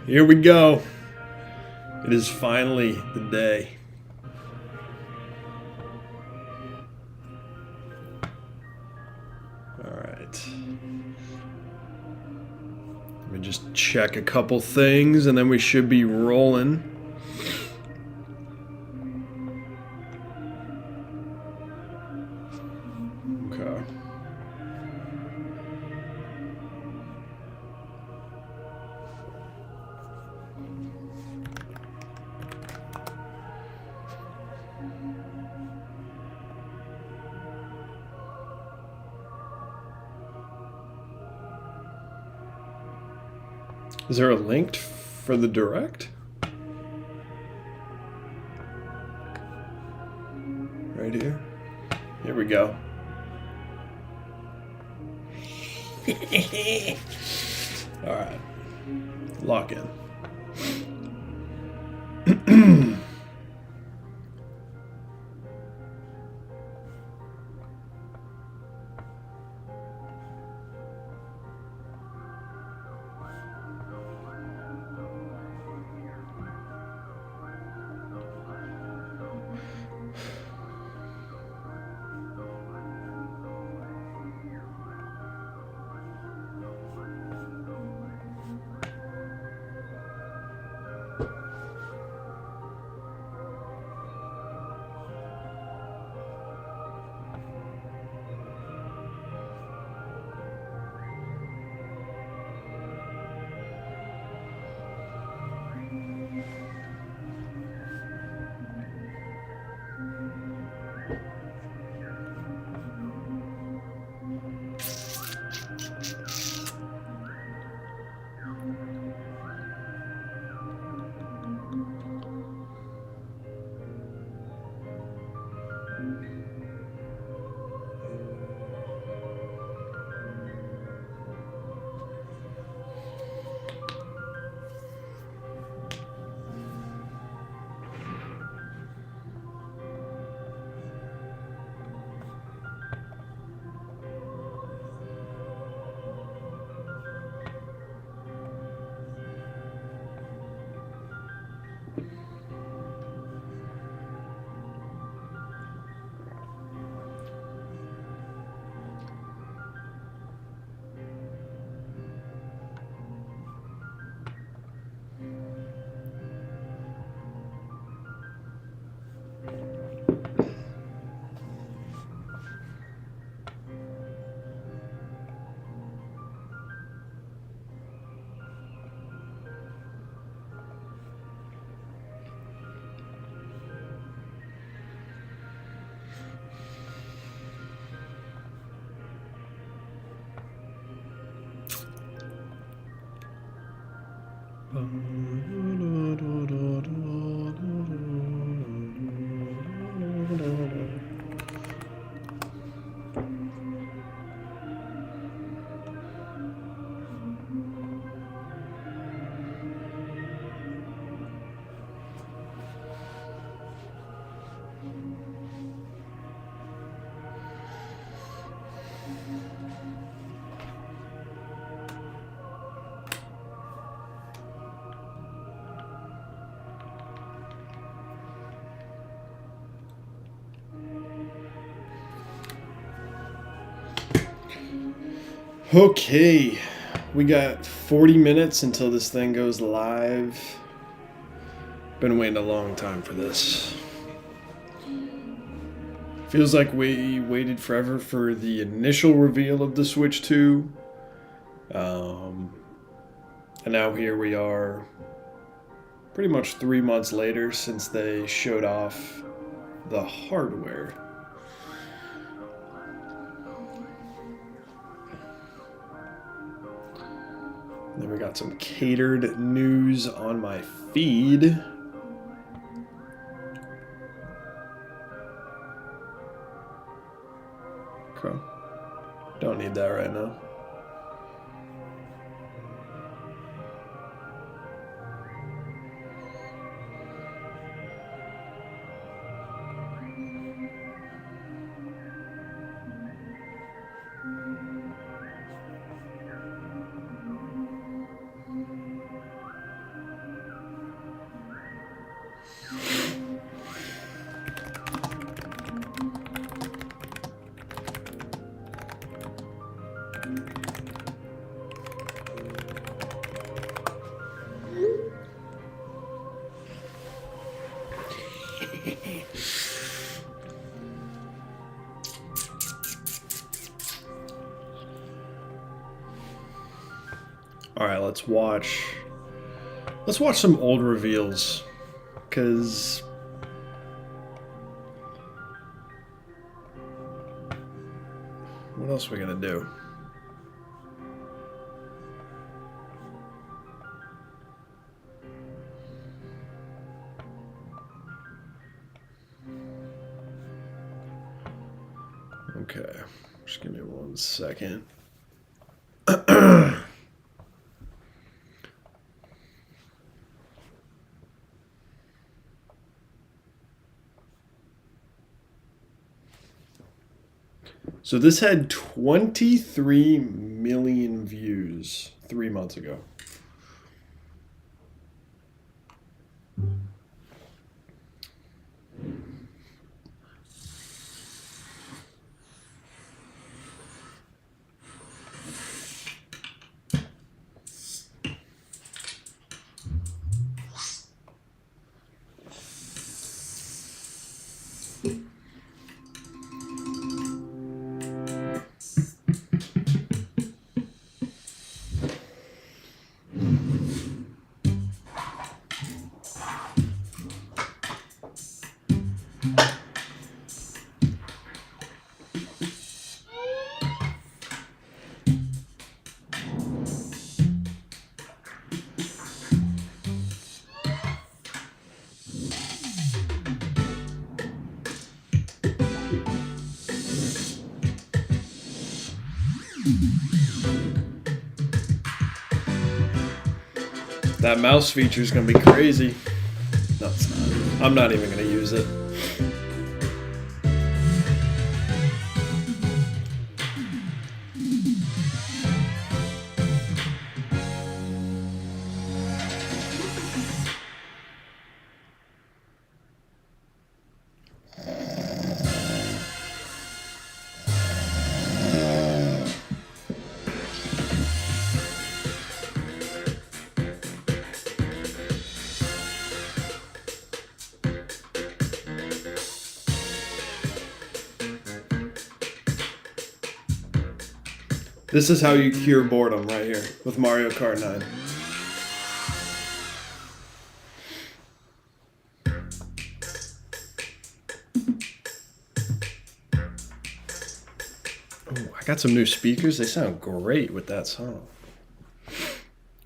Here we go. It is finally the day. All right. Let me just check a couple things and then we should be rolling. Okay. Is there a link for the direct? Right here. Here we go. All right. Lock in. Okay, we got 40 minutes until this thing goes live. Been waiting a long time for this. Feels like we waited forever for the initial reveal of the Switch 2. And now here we are, pretty much 3 months later since they showed off the hardware. Then we got some catered news on my feed. Okay. Don't need that right now. All right, let's watch some old reveals, because what else are we gonna do? Okay, just give me 1 second. So this had 23 million views 3 months ago. That mouse feature is going to be crazy. No, it's not. I'm not even going to use it. This is how you cure boredom right here with Mario Kart 9. Oh, I got some new speakers. They sound great with that song.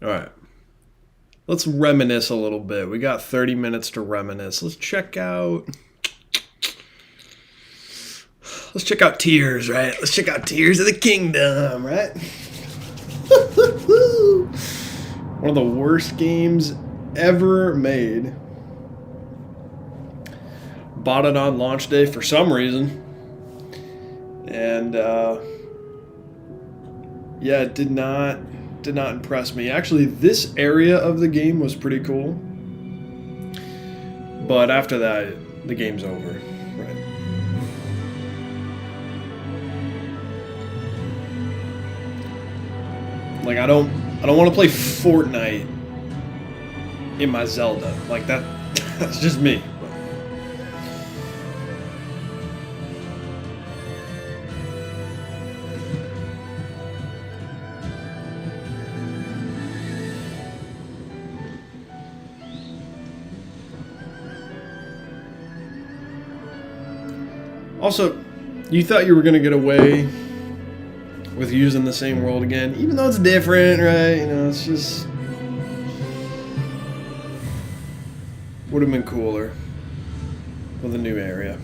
All right. Let's reminisce a little bit. We got 30 minutes to reminisce. Let's check out Tears, right? Let's check out Tears of the Kingdom, right? One of the worst games ever made. Bought it on launch day for some reason. And yeah, it did not impress me. Actually, this area of the game was pretty cool. But after that, the game's over. Right. Like, I don't want to play Fortnite in my Zelda. Like, that's just me. Also, you thought you were going to get away with using the same world again, even though it's different, right? You know, it's just... would have been cooler with a new area.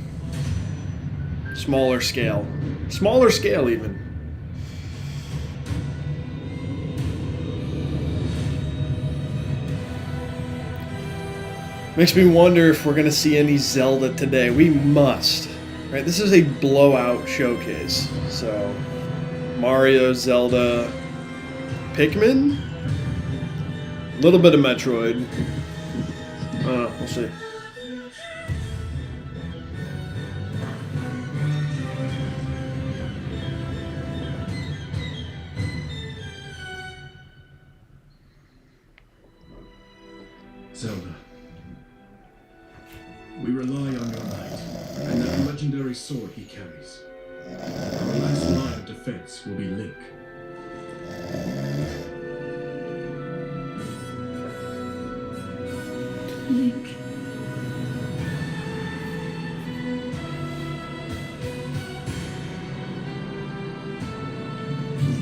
Smaller scale. Smaller scale, even. Makes me wonder if we're going to see any Zelda today. We must. Right, this is a blowout showcase. So, Mario, Zelda, Pikmin, a little bit of Metroid. I don't know, we'll see. Zelda, we rely on your might and that legendary sword he carries. Our last line of defense will be Link. Link.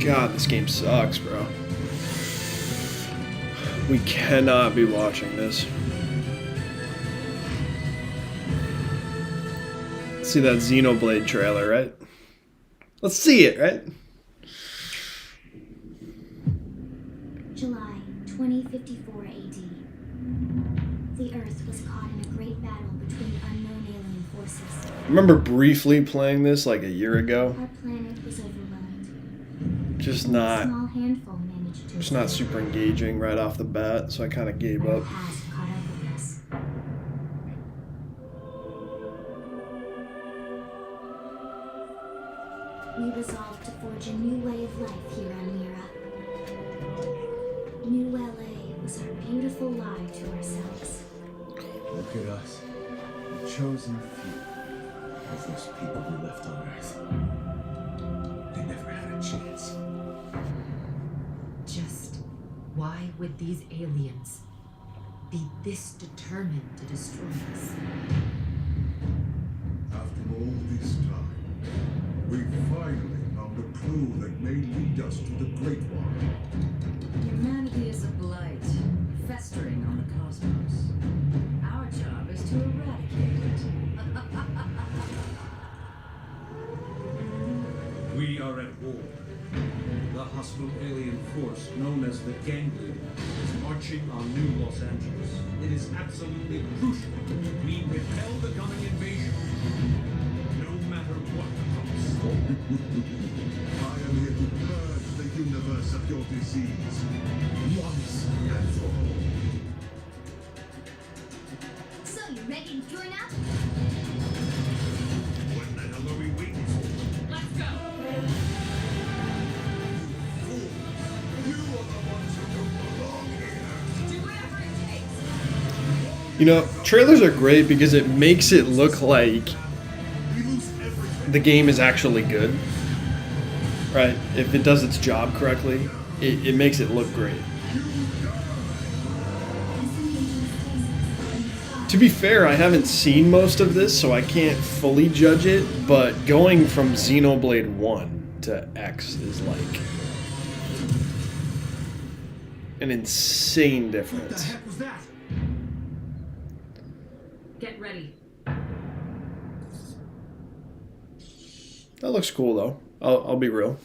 God, this game sucks, bro. We cannot be watching this. See that Xenoblade trailer, right? Let's see it, right? July 2054 AD. The Earth was caught in a great battle between unknown alien forces. I remember briefly playing this like a year ago. Our planet was overwhelmed. Just A not, small handful managed to just not escape. super engaging right off the bat, so I kind of gave Our up. past caught up with us. We resolved to forge a new way of life here on Mira. New LA was our beautiful lie to ourselves. Look at us. The chosen few. The first people we left on Earth. They never had a chance. Just why would these aliens be this determined to destroy us? After all this time, we finally found a clue that may lead us to the Great One. Humanity is a blight, festering on the cosmos. Our job is to eradicate it. We are at war. The hostile alien force known as the Ganglion is marching on New Los Angeles. It is absolutely crucial we repel the coming invasion, no matter what the cost. I am here to purge the universe of your disease, once and for all. So, you ready to join up? What the hell are we waiting for? Let's go! Fools! You are the ones who don't belong here! Do whatever it takes! You know, trailers are great because it makes it look like We lose everything. the game is actually good. Right? If it does its job correctly, it makes it look great. To be fair, I haven't seen most of this, so I can't fully judge it, but going from Xenoblade 1 to X is like an insane What the difference. heck was that? Get ready. That looks cool though. I'll be real.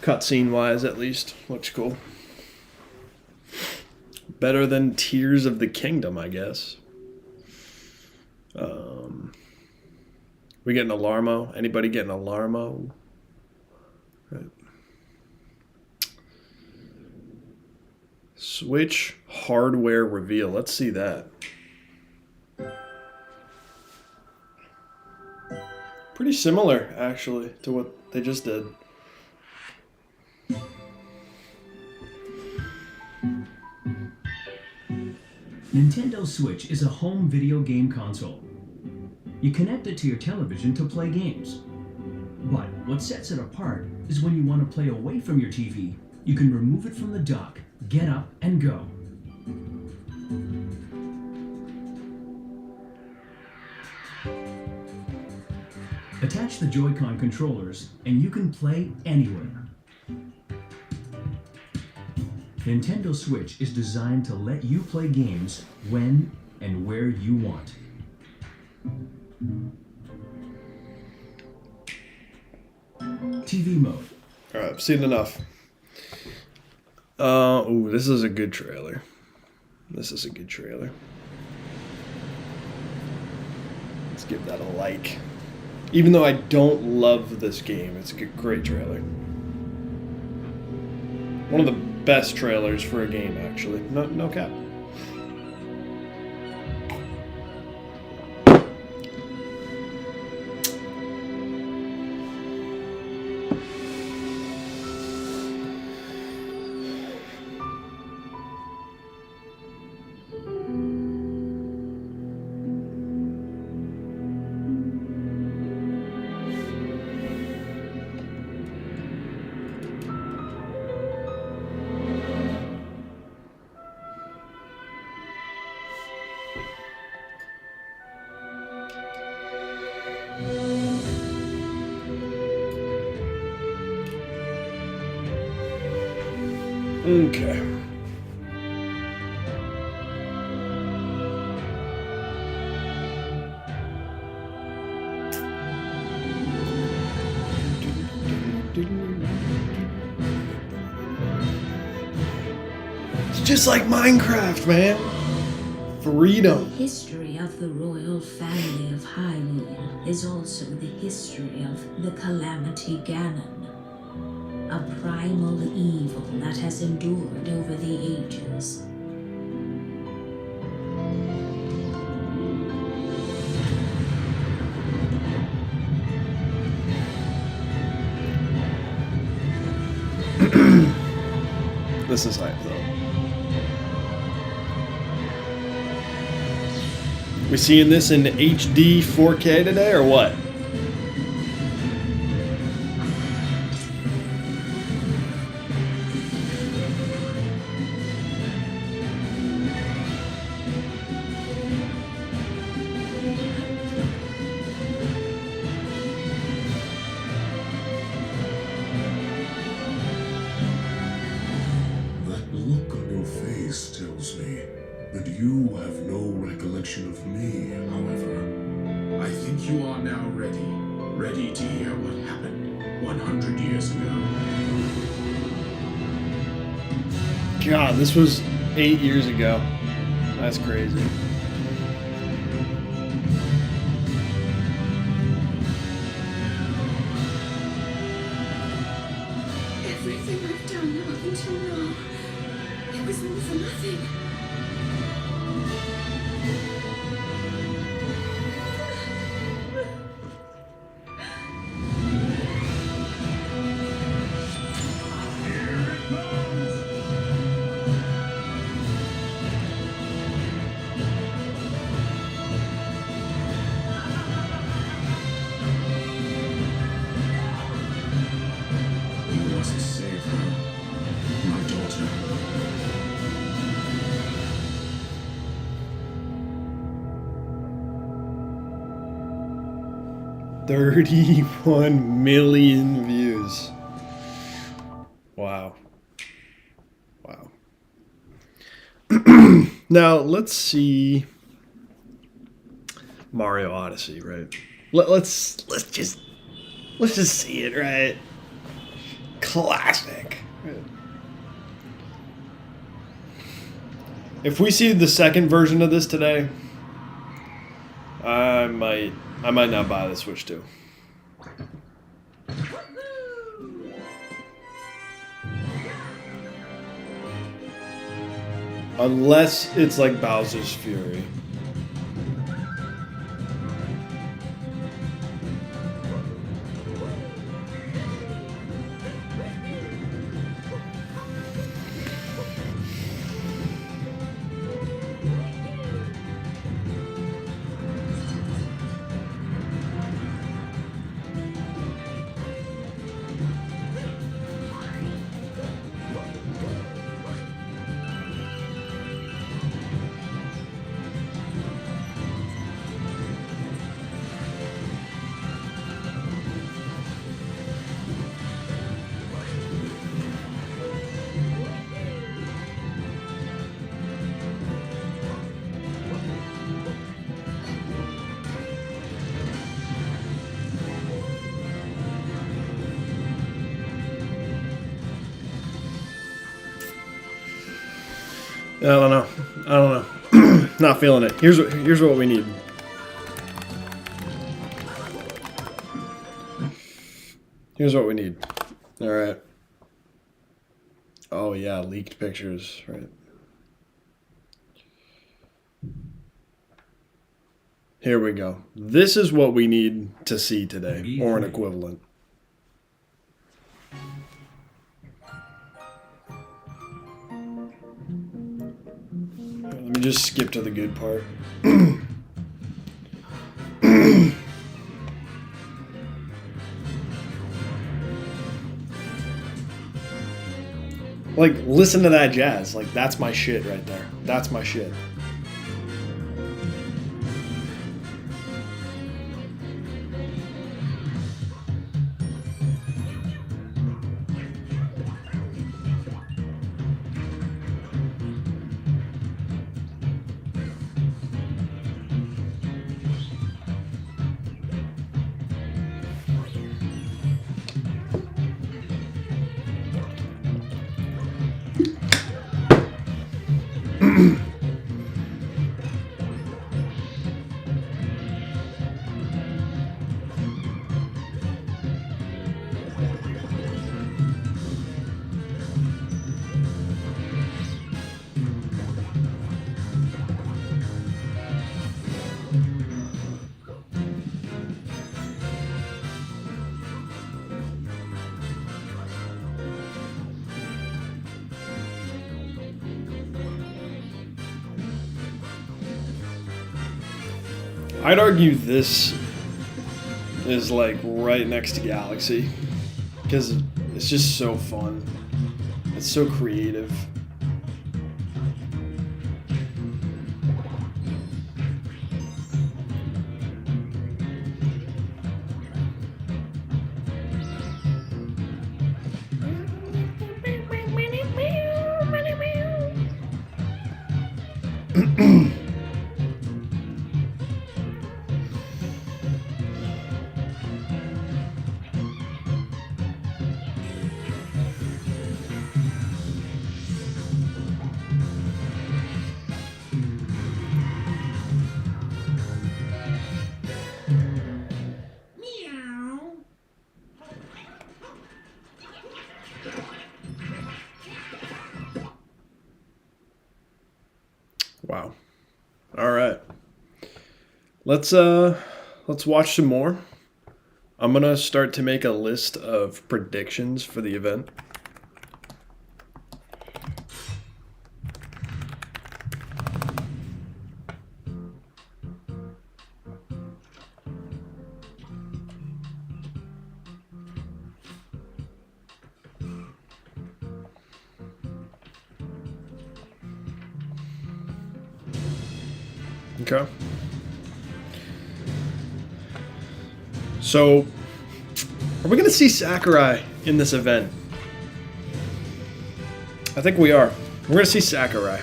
Cutscene wise, at least, looks cool. Better than Tears of the Kingdom, I guess. We getting a Larmo? Anybody getting a Larmo? Right. Switch hardware reveal. Let's see that. Pretty similar, actually, to what they just did. Nintendo Switch is a home video game console. You connect it to your television to play games. But what sets it apart is when you want to play away from your TV, you can remove it from the dock, get up, and go. Attach the Joy-Con controllers, and you can play anywhere. Nintendo Switch is designed to let you play games when and where you want. TV mode. Alright, I've seen enough. Ooh, this is a good trailer. This is a good trailer. Let's give that a like. Even though I don't love this game, it's a great trailer. One of the best trailers for a game, actually. No cap. Okay. It's just like Minecraft, man. Freedom. The history of the royal family of Hyrule is also the history of the Calamity Ganon, a primal evil that has endured over the ages. This is hype, though. We seeing this in HD 4K today, or what? That look on your face tells me that you have no recollection of me, however. I think you are now ready to hear what happened 100 years ago. God, this was 8 years ago. That's crazy. Everything I've done up until now, it was all for nothing. You must save her, my daughter. 31 million views. Wow. Wow. Now, let's see Mario Odyssey, right? Let's just see it, right? Classic. If we see the second version of this today, I might not buy the Switch 2. Unless it's like Bowser's Fury. I don't know. Not feeling it. Here's what we need. Here's what we need. All right. Oh yeah, leaked pictures, right? Here we go. This is what we need to see today, or an equivalent. Let me just skip to the good part. Like, listen to that jazz. Like, that's my shit right there. That's my shit. I'd argue this is like right next to Galaxy because it's just so fun. It's so creative. Wow. All right. Let's watch some more. I'm going to start to make a list of predictions for the event. Okay. So, are we going to see Sakurai in this event? I think we are. We're going to see Sakurai.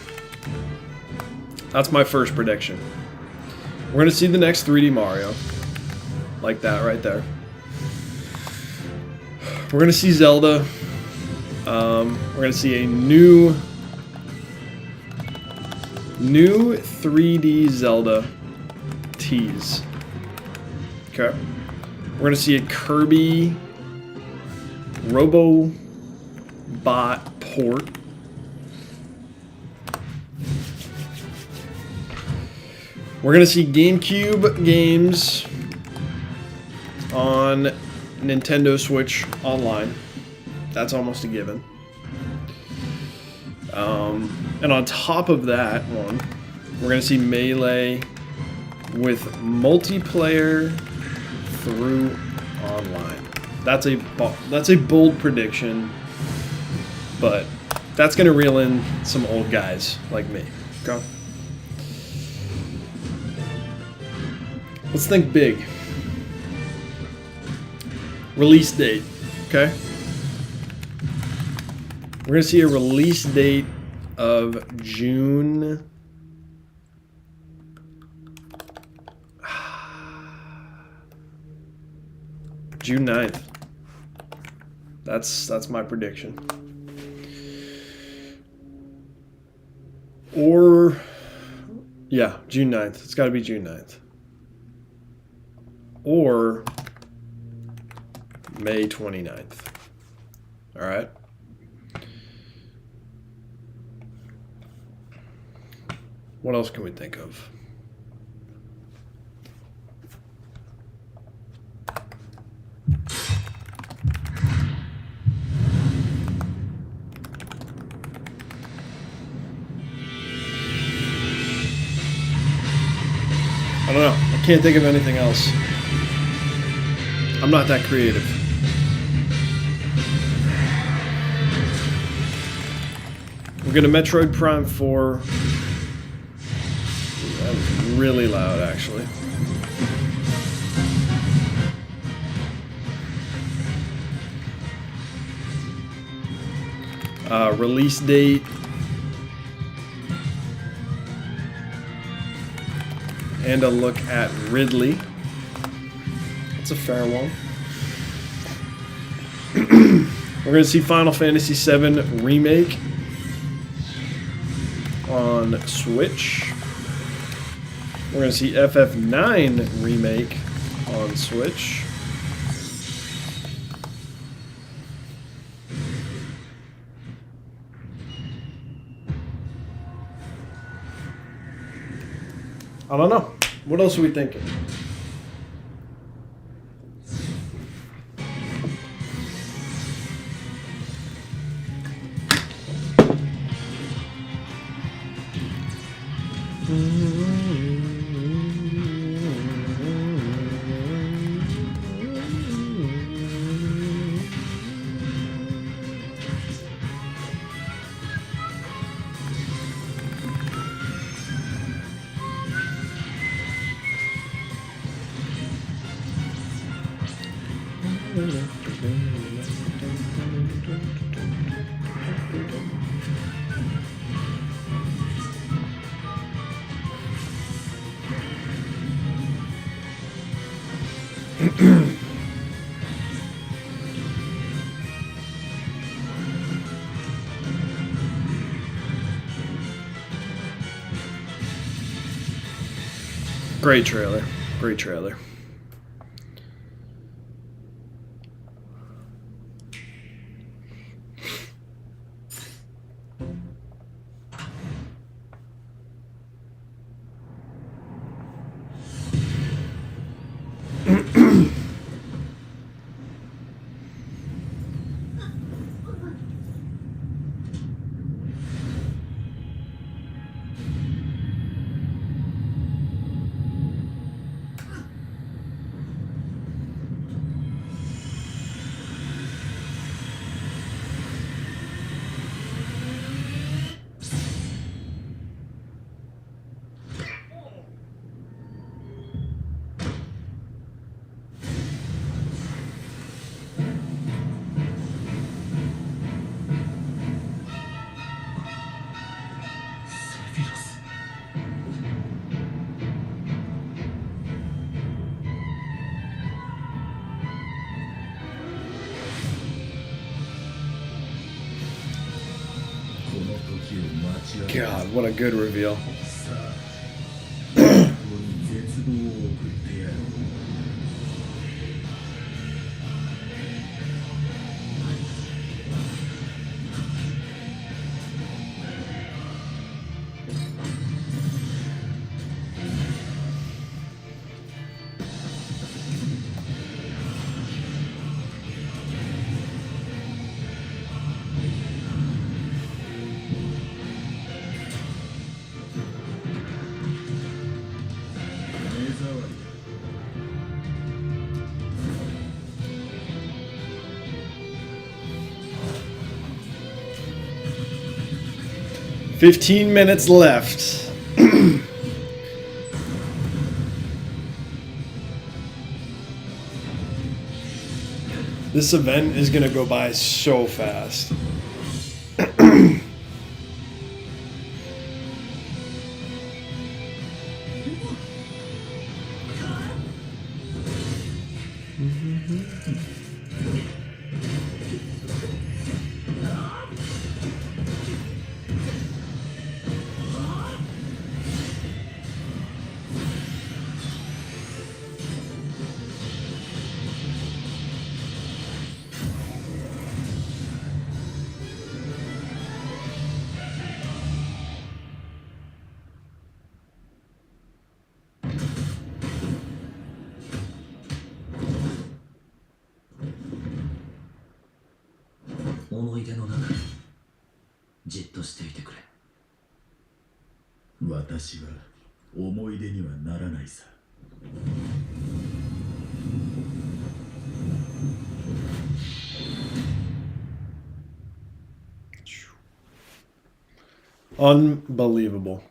That's my first prediction. We're going to see the next 3D Mario. Like that right there. We're going to see Zelda. We're going to see a new 3D Zelda tease. Okay. We're going to see a Kirby Robobot port. We're going to see GameCube games on Nintendo Switch Online. That's almost a given. And on top of that one, we're going to see Melee with multiplayer through online. That's a bold prediction, but that's going to reel in some old guys like me. Okay. Let's think big. Release date. Okay. We're going to see a release date of June 9th. That's my prediction. Or yeah, June 9th. It's got to be June 9th. Or May 29th. All right. What else can we think of? I don't know. I can't think of anything else. I'm not that creative. We're gonna Metroid Prime 4. That was really loud, actually. Release date. And a look at Ridley. That's a fair one. We're going to see Final Fantasy VII Remake on Switch. We're going to see FF9 Remake on Switch. I don't know. What else are we thinking? Great trailer. Great trailer. Sephiroth. この時を待ちわけ God, what a good reveal. さあここに絶望を送ってやろう 目障りだ 15 minutes left. This event is gonna go by so fast. True. 私は思い出にはならないさ Unbelievable.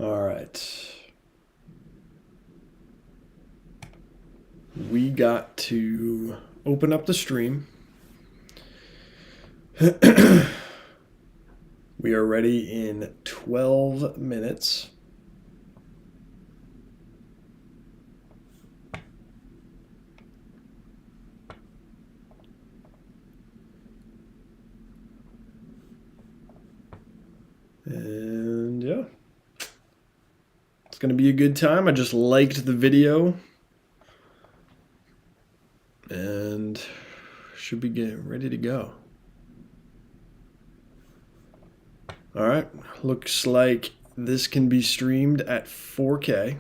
All right. We got to open up the stream. We are ready in 12 minutes. And yeah, it's going to be a good time. I just liked the video and should be getting ready to go. All right, looks like this can be streamed at 4K,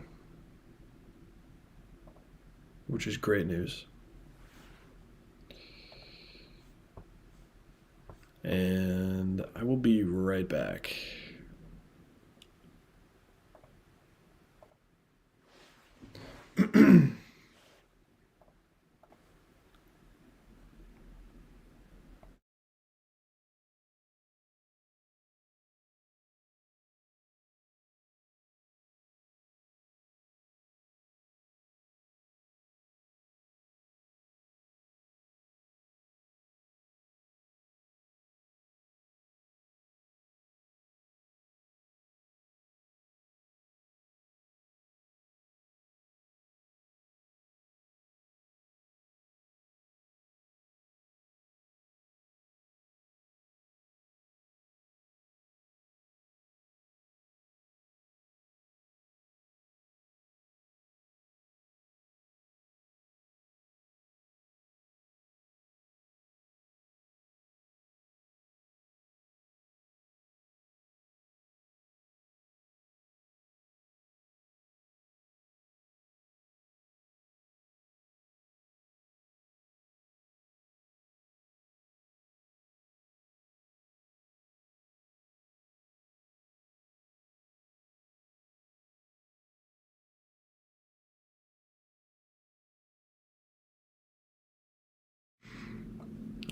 which is great news. And I will be right back.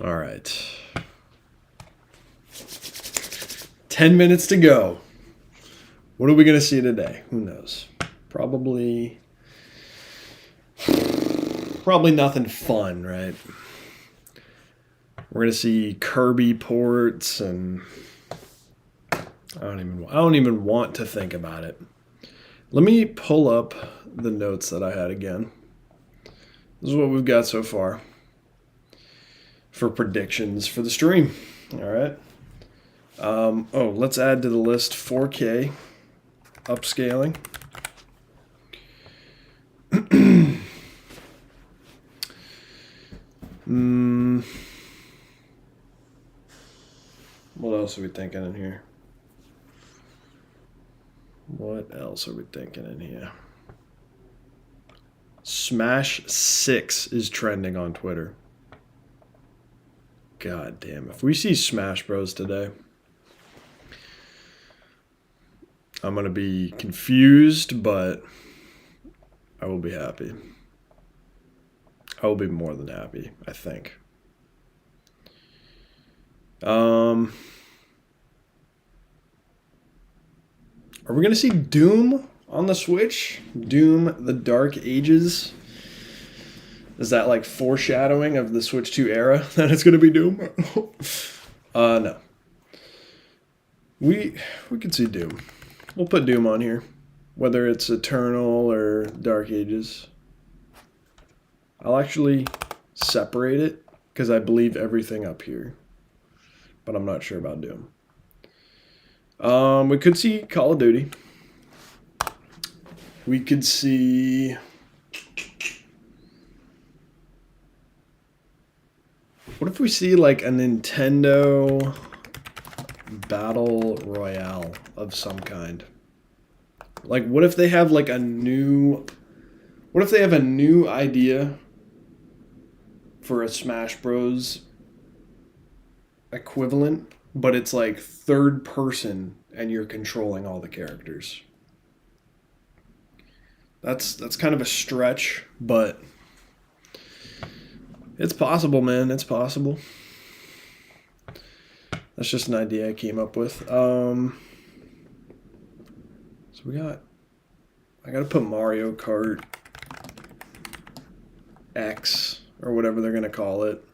All right. 10 minutes to go. What are we going to see today? Who knows? Probably nothing fun, right? We're going to see Kirby ports, and I don't even want to think about it. Let me pull up the notes that I had again. This is what we've got so far for predictions for the stream. All right. Let's add to the list 4K upscaling. What else are we thinking in here? Smash 6 is trending on Twitter. God damn. If we see Smash Bros today, I'm going to be confused, but I will be happy. I will be more than happy, I think. Are we going to see Doom on the Switch? Doom the Dark Ages? Is that like foreshadowing of the Switch 2 era that it's going to be Doom? No. We could see Doom. We'll put Doom on here, whether it's Eternal or Dark Ages. I'll actually separate it because I believe everything up here, but I'm not sure about Doom. We could see Call of Duty. We could see... What if we see like a Nintendo Battle Royale of some kind? Like, what if they have like a new... What if they have a new idea for a Smash Bros. Equivalent, but it's like third person and you're controlling all the characters? That's kind of a stretch, but it's possible, man. It's possible. That's just an idea I came up with. So I gotta put Mario Kart X or whatever they're gonna call it.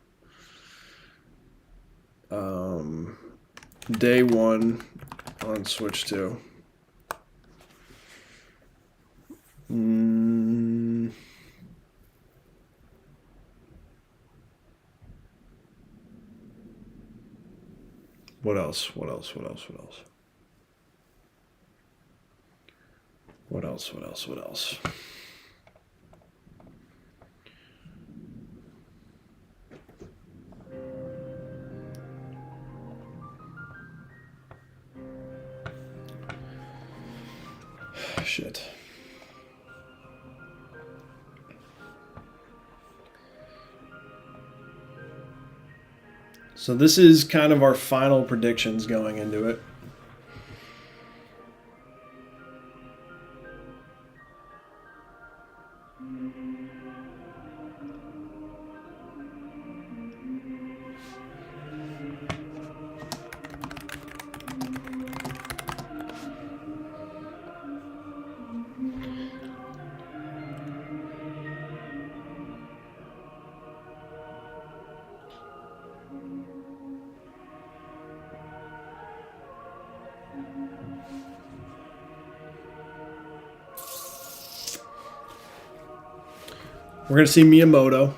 Day 1 on Switch 2. What else? Shit. So this is kind of our final predictions going into it. We're going to see Miyamoto.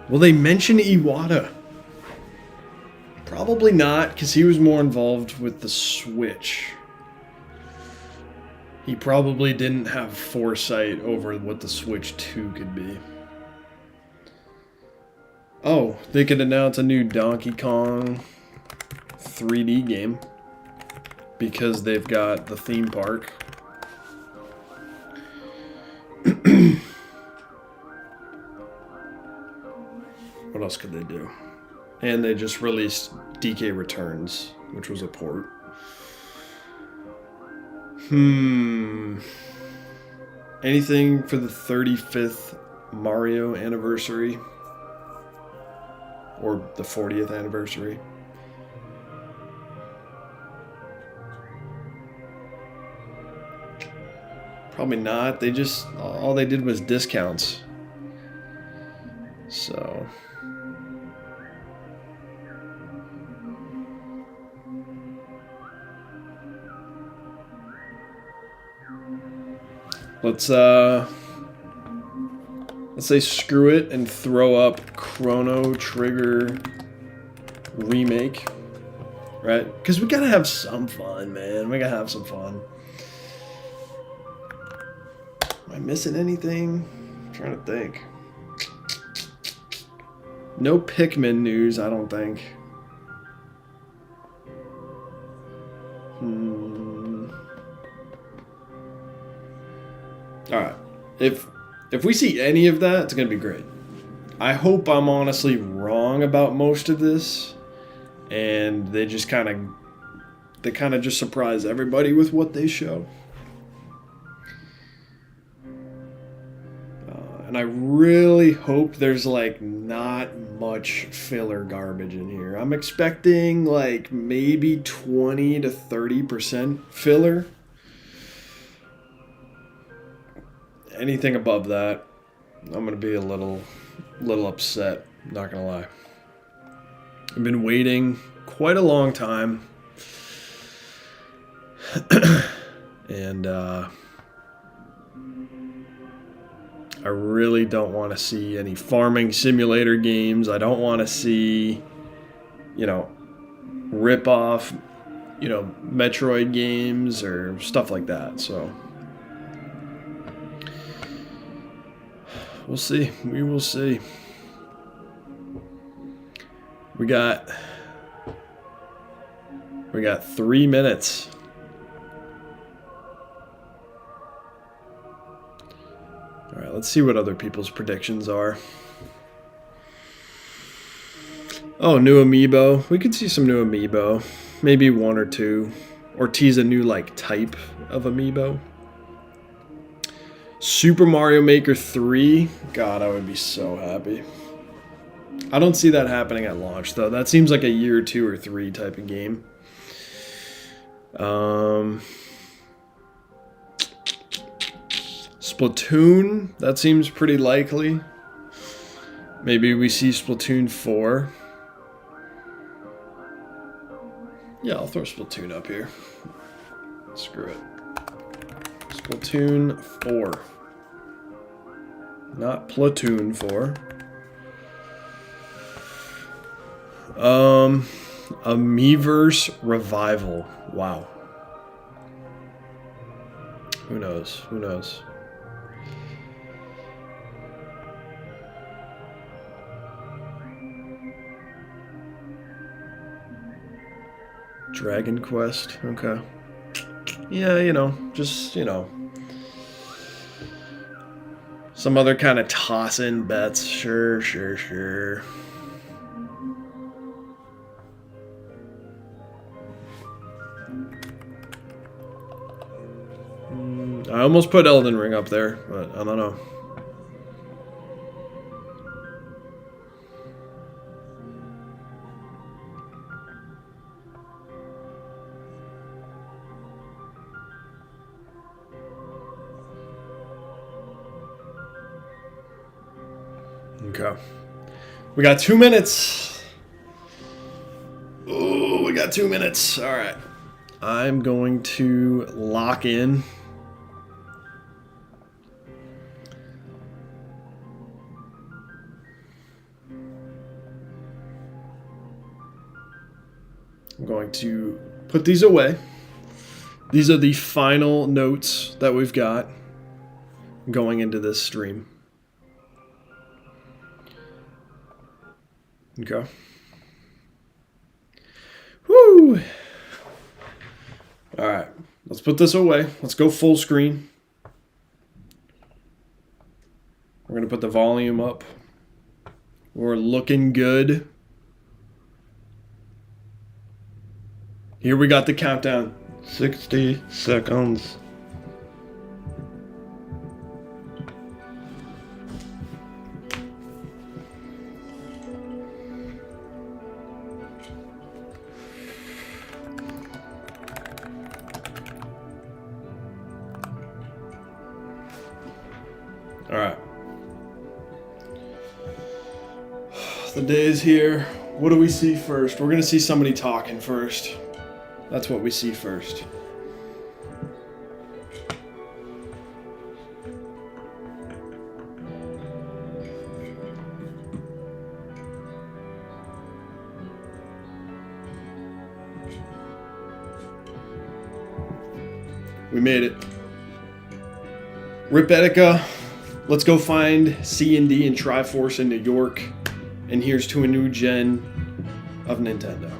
Will they mention Iwata? Probably not, because he was more involved with the Switch. He probably didn't have foresight over what the Switch 2 could be. Oh, they could announce a new Donkey Kong 3D game because they've got the theme park. What else could they do? And they just released DK Returns, which was a port. . 'Cause Anything for the 35th Mario anniversary? Or the 40th anniversary? Probably not. They just, all they did was discounts. So. Let's say screw it and throw up Chrono Trigger remake, right? Because we gotta have some fun, man. We gotta have some fun. Am I missing anything? I'm trying to think. No Pikmin news, I don't think. Alright. If we see any of that, it's gonna be great. I hope I'm honestly wrong about most of this, and they kind of just surprise everybody with what they show. And I really hope there's like not much filler garbage in here. I'm expecting like maybe 20 to 30% filler. Anything above that, I'm gonna be a little upset, not gonna lie. I've been waiting quite a long time. And I really don't want to see any farming simulator games. I don't want to see, rip off, Metroid games or stuff like that. So we'll see. We will see. We got 3 minutes. All right, let's see what other people's predictions are. Oh, new amiibo. We could see some new amiibo. Maybe 1 or 2. Or tease a new, type of amiibo. Super Mario Maker 3. God, I would be so happy. I don't see that happening at launch, though. That seems like a year 2 or 3 type of game. Splatoon, that seems pretty likely. Maybe we see Splatoon 4. Yeah, I'll throw Splatoon up here. Screw it. Splatoon 4. Not Platoon 4. A Miiverse revival. Wow. Who knows? Who knows? Dragon Quest. Okay. Yeah, just, some other kind of toss-in bets. Sure. I almost put Elden Ring up there, but I don't know. Okay. We got 2 minutes. Oh, we got 2 minutes. All right. I'm going to lock in. I'm going to put these away. These are the final notes that we've got going into this stream. Okay. Woo! All right. Let's put this away. Let's go full screen. We're going to put the volume up. We're looking good. Here we got the countdown. 60 seconds. All right. The day is here. What do we see first? We're gonna see somebody talking first. That's what we see first. We made it. Rip Etika. Let's go find C&D and Triforce in New York. And here's to a new gen of Nintendo.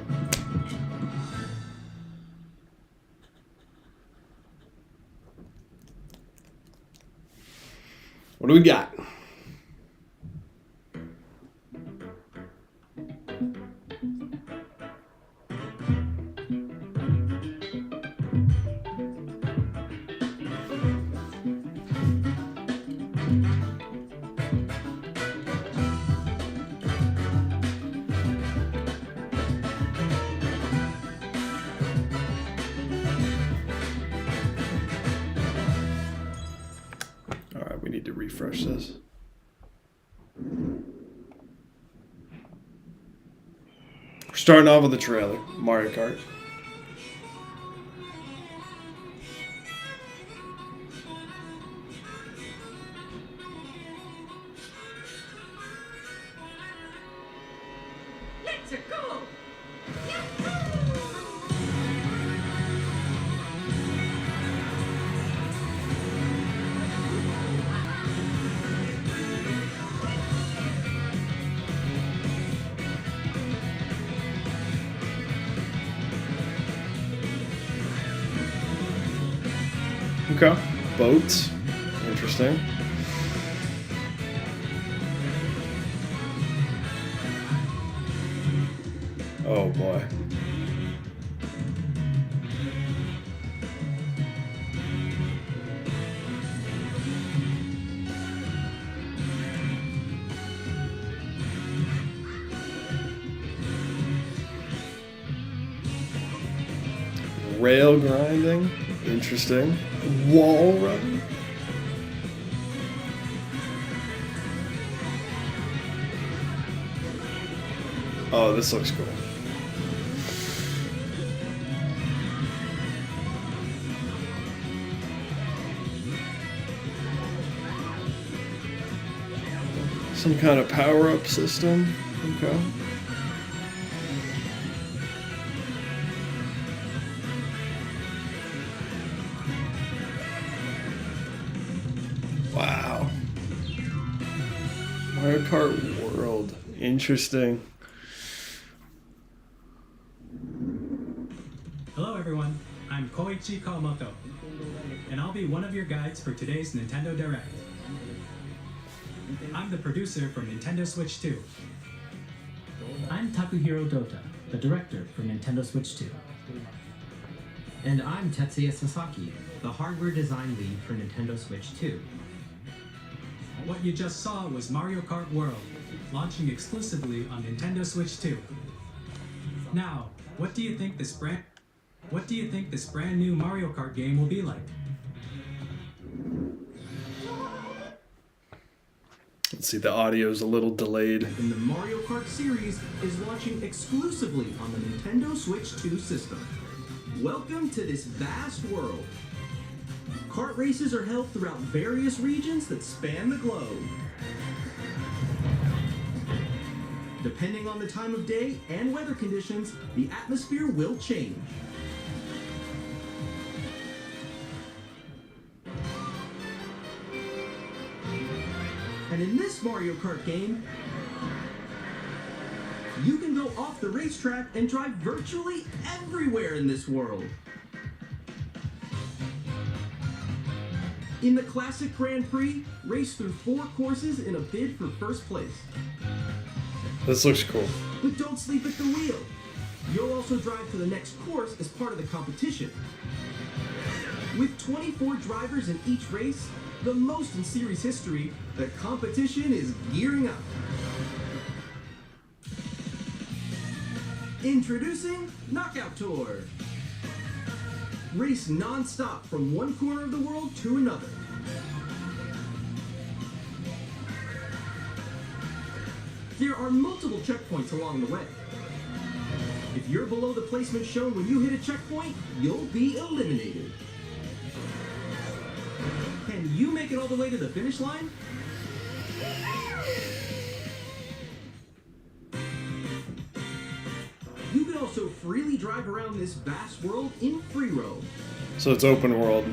What do we got? Alright, we need to refresh this. We're starting off with the trailer, Mario Kart. Let's go! Okay. Boats. Interesting. Oh boy. Rail grinding. Interesting. Wall running. Oh, this looks cool. Some kind of power-up system. Okay. Wow. Mario Kart World. Interesting. Hello everyone, I'm Koichi Kawamoto, and I'll be one of your guides for today's Nintendo Direct. I'm the producer from Nintendo Switch 2. I'm Takuhiro Dota, the director for Nintendo Switch 2. And I'm Tetsuya Sasaki, the hardware design lead for Nintendo Switch 2. What you just saw was Mario Kart World, launching exclusively on Nintendo Switch 2. Now, what do you think this brand new Mario Kart game will be like? Let's see, the audio's a little delayed. And the Mario Kart series is launching exclusively on the Nintendo Switch 2 system. Welcome to this vast world. Kart races are held throughout various regions that span the globe. Depending on the time of day and weather conditions, the atmosphere will change. And in this Mario Kart game, you can go off the racetrack and drive virtually everywhere in this world. In the Classic Grand Prix, race through 4 courses in a bid for first place. This looks cool. But don't sleep at the wheel. You'll also drive to the next course as part of the competition. With 24 drivers in each race, the most in series history, the competition is gearing up. Introducing Knockout Tour. Race non-stop from one corner of the world to another. There are multiple checkpoints along the way. If you're below the placement shown when you hit a checkpoint, you'll be eliminated. Can you make it all the way to the finish line? You can also freely drive around this vast world in free roam. So it's open world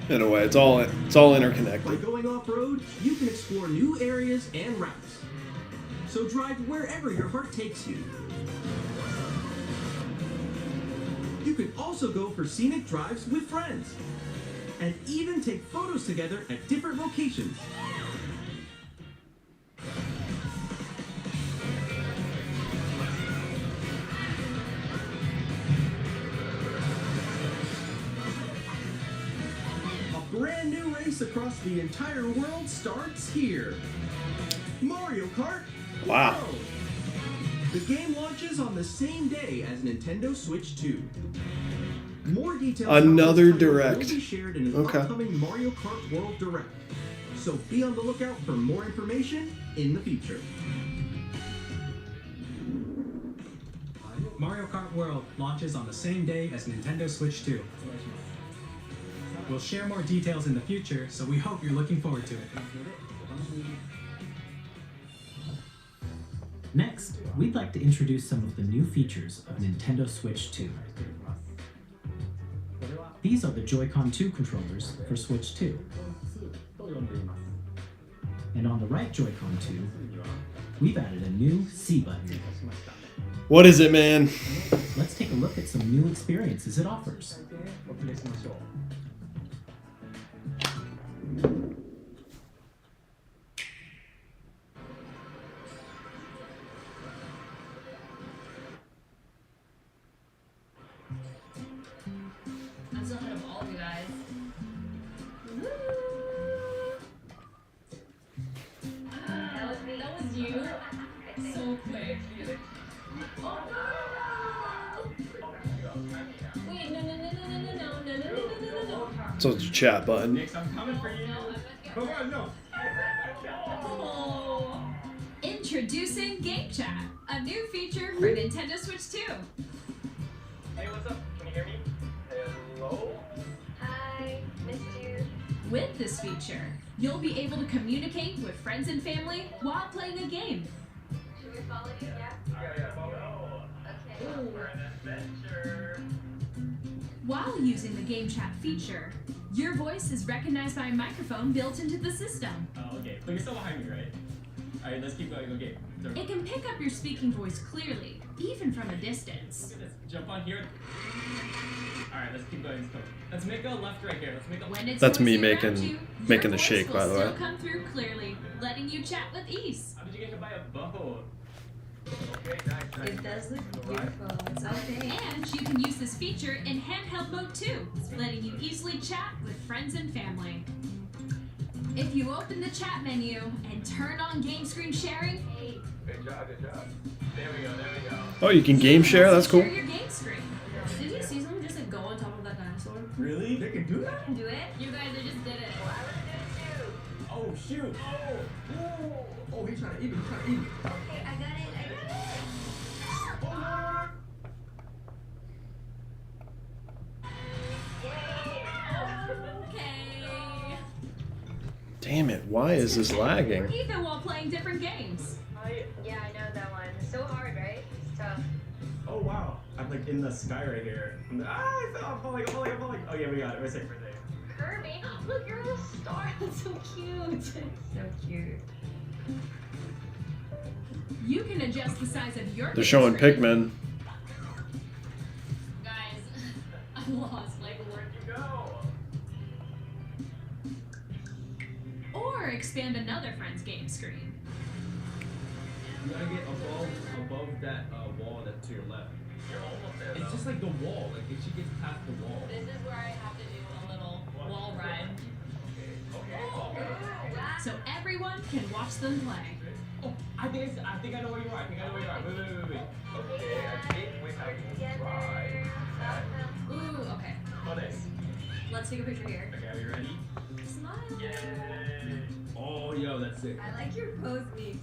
in a way. It's all By interconnected. going off-road, you can explore new areas and routes. So drive wherever your heart takes you. You can also go for scenic drives with friends. And even take photos together at different locations. A brand new race across the entire world starts here. Mario Kart Wow. World. The game launches on the same day as Nintendo Switch 2. More details Another about this title Direct. will be shared in an Okay. upcoming Mario Kart World Direct. So be on the lookout for more information in the future. Mario Kart World launches on the same day as Nintendo Switch 2. We'll share more details in the future, so we hope you're looking forward to it. Next, we'd like to introduce some of the new features of Nintendo Switch 2. These are the Joy-Con 2 controllers for Switch 2. And on the right Joy-Con 2, we've added a new C button. What is it, man? Let's take a look at some new experiences it offers. I'm so ahead of all of you guys. That was you. So quick. Oh no! Wait, no. So it's a chat button. I'm coming for you. Oh God, no. Oh. Introducing Game Chat, a new feature for Nintendo Switch 2. Hey, what's up? Can you hear me? Hello? Hi, missed you. With this feature, you'll be able to communicate with friends and family while playing a game. Should we follow you? Yeah. Okay. For an adventure. While using the Game Chat feature, your voice is recognized by a microphone built into the system. Oh, okay. But you're still behind me, right? Alright, let's keep going. Okay. It can pick up your speaking voice clearly, even from a distance. Look at this. Jump on here. Alright, let's keep going. Let's make a left right here. Let's make a When it's That's me noisy around making you, making your the shake, voice by will the way. still come through clearly, letting you chat with ease. How did you get to buy a boat? Okay, nice. It does look beautiful. It's okay. And you can use this feature in handheld mode too, letting you easily chat with friends and family. If you open the chat menu and turn on game screen sharing, Good job, good job. There we go. Oh, you can game share? That's cool. share your game screen. Did you see someone just like go on top of that dinosaur? Really? They can do that? Do it? You guys just did it. Well, I would do it too. Oh, shoot. Oh. Oh, he's trying to eat me. He's trying to eat me. Okay, I got it. Okay. Damn it, why is this lagging? Even while playing different games. Yeah, I know that one. It's so hard, right? It's tough. Oh, wow. I'm like in the sky right here. I fell. I'm falling. Oh, yeah, we got it. Wait a second. Kirby, look, you're a star. That's so cute. So cute. You can adjust the size of your They're game showing screen. Pikmin. Guys, I'm lost. Like, where'd you go? Or expand another friend's game screen. You gotta get above that wall that's to your left. You're almost there. It's just like the wall. Like if she gets past the wall. This is where I have to do a little wall ride. Okay. So everyone can watch them play. Oh, I think I know where you are. Wait. Okay, I think we have to try. Ooh, okay. Oh, nice. Let's take a picture here. Okay, are you ready? Smile. Yay! Oh, yo, that's sick. I like your pose mix.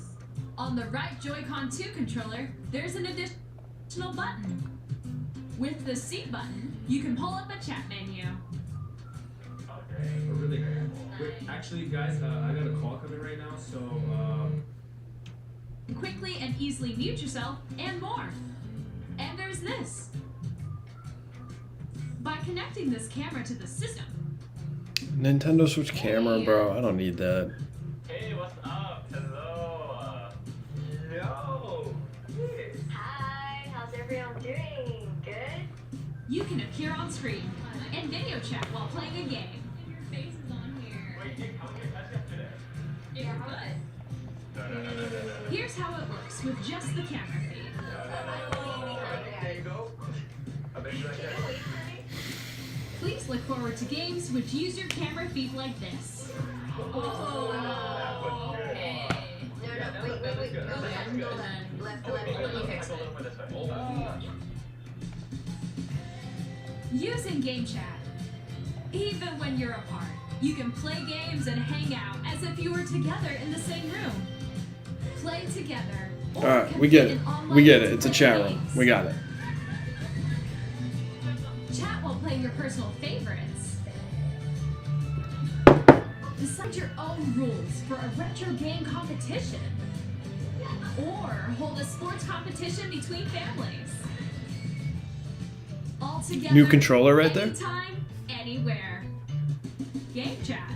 On the right Joy-Con 2 controller, there's an additional button. With the C button, you can pull up a chat menu. Okay. Really? Wait, actually, guys, I got a call coming right now, so Quickly and easily mute yourself, and more. And there's this. By connecting this camera to the system. Nintendo Switch camera, bro. I don't need that. Hey, what's up? Hello. Yo. Hi, how's everyone doing? Good? You can appear on screen and video chat while playing a game. Your face is on here. Wait, how many catch up today? If you're good. Here's how it works with just the camera feed. There you go. Please look forward to games which use your camera feed like this. Oh, okay. No, wait. Left, let me fix it. Using game chat. Even when you're apart, you can play games and hang out as if you were together in the same room. Play together. Alright, we get it. We get it. It's a chat room. We got it. Chat while playing your personal favorites. Decide your own rules for a retro game competition. Or hold a sports competition between families. All together. New controller right there. Anytime, anywhere. Game chat.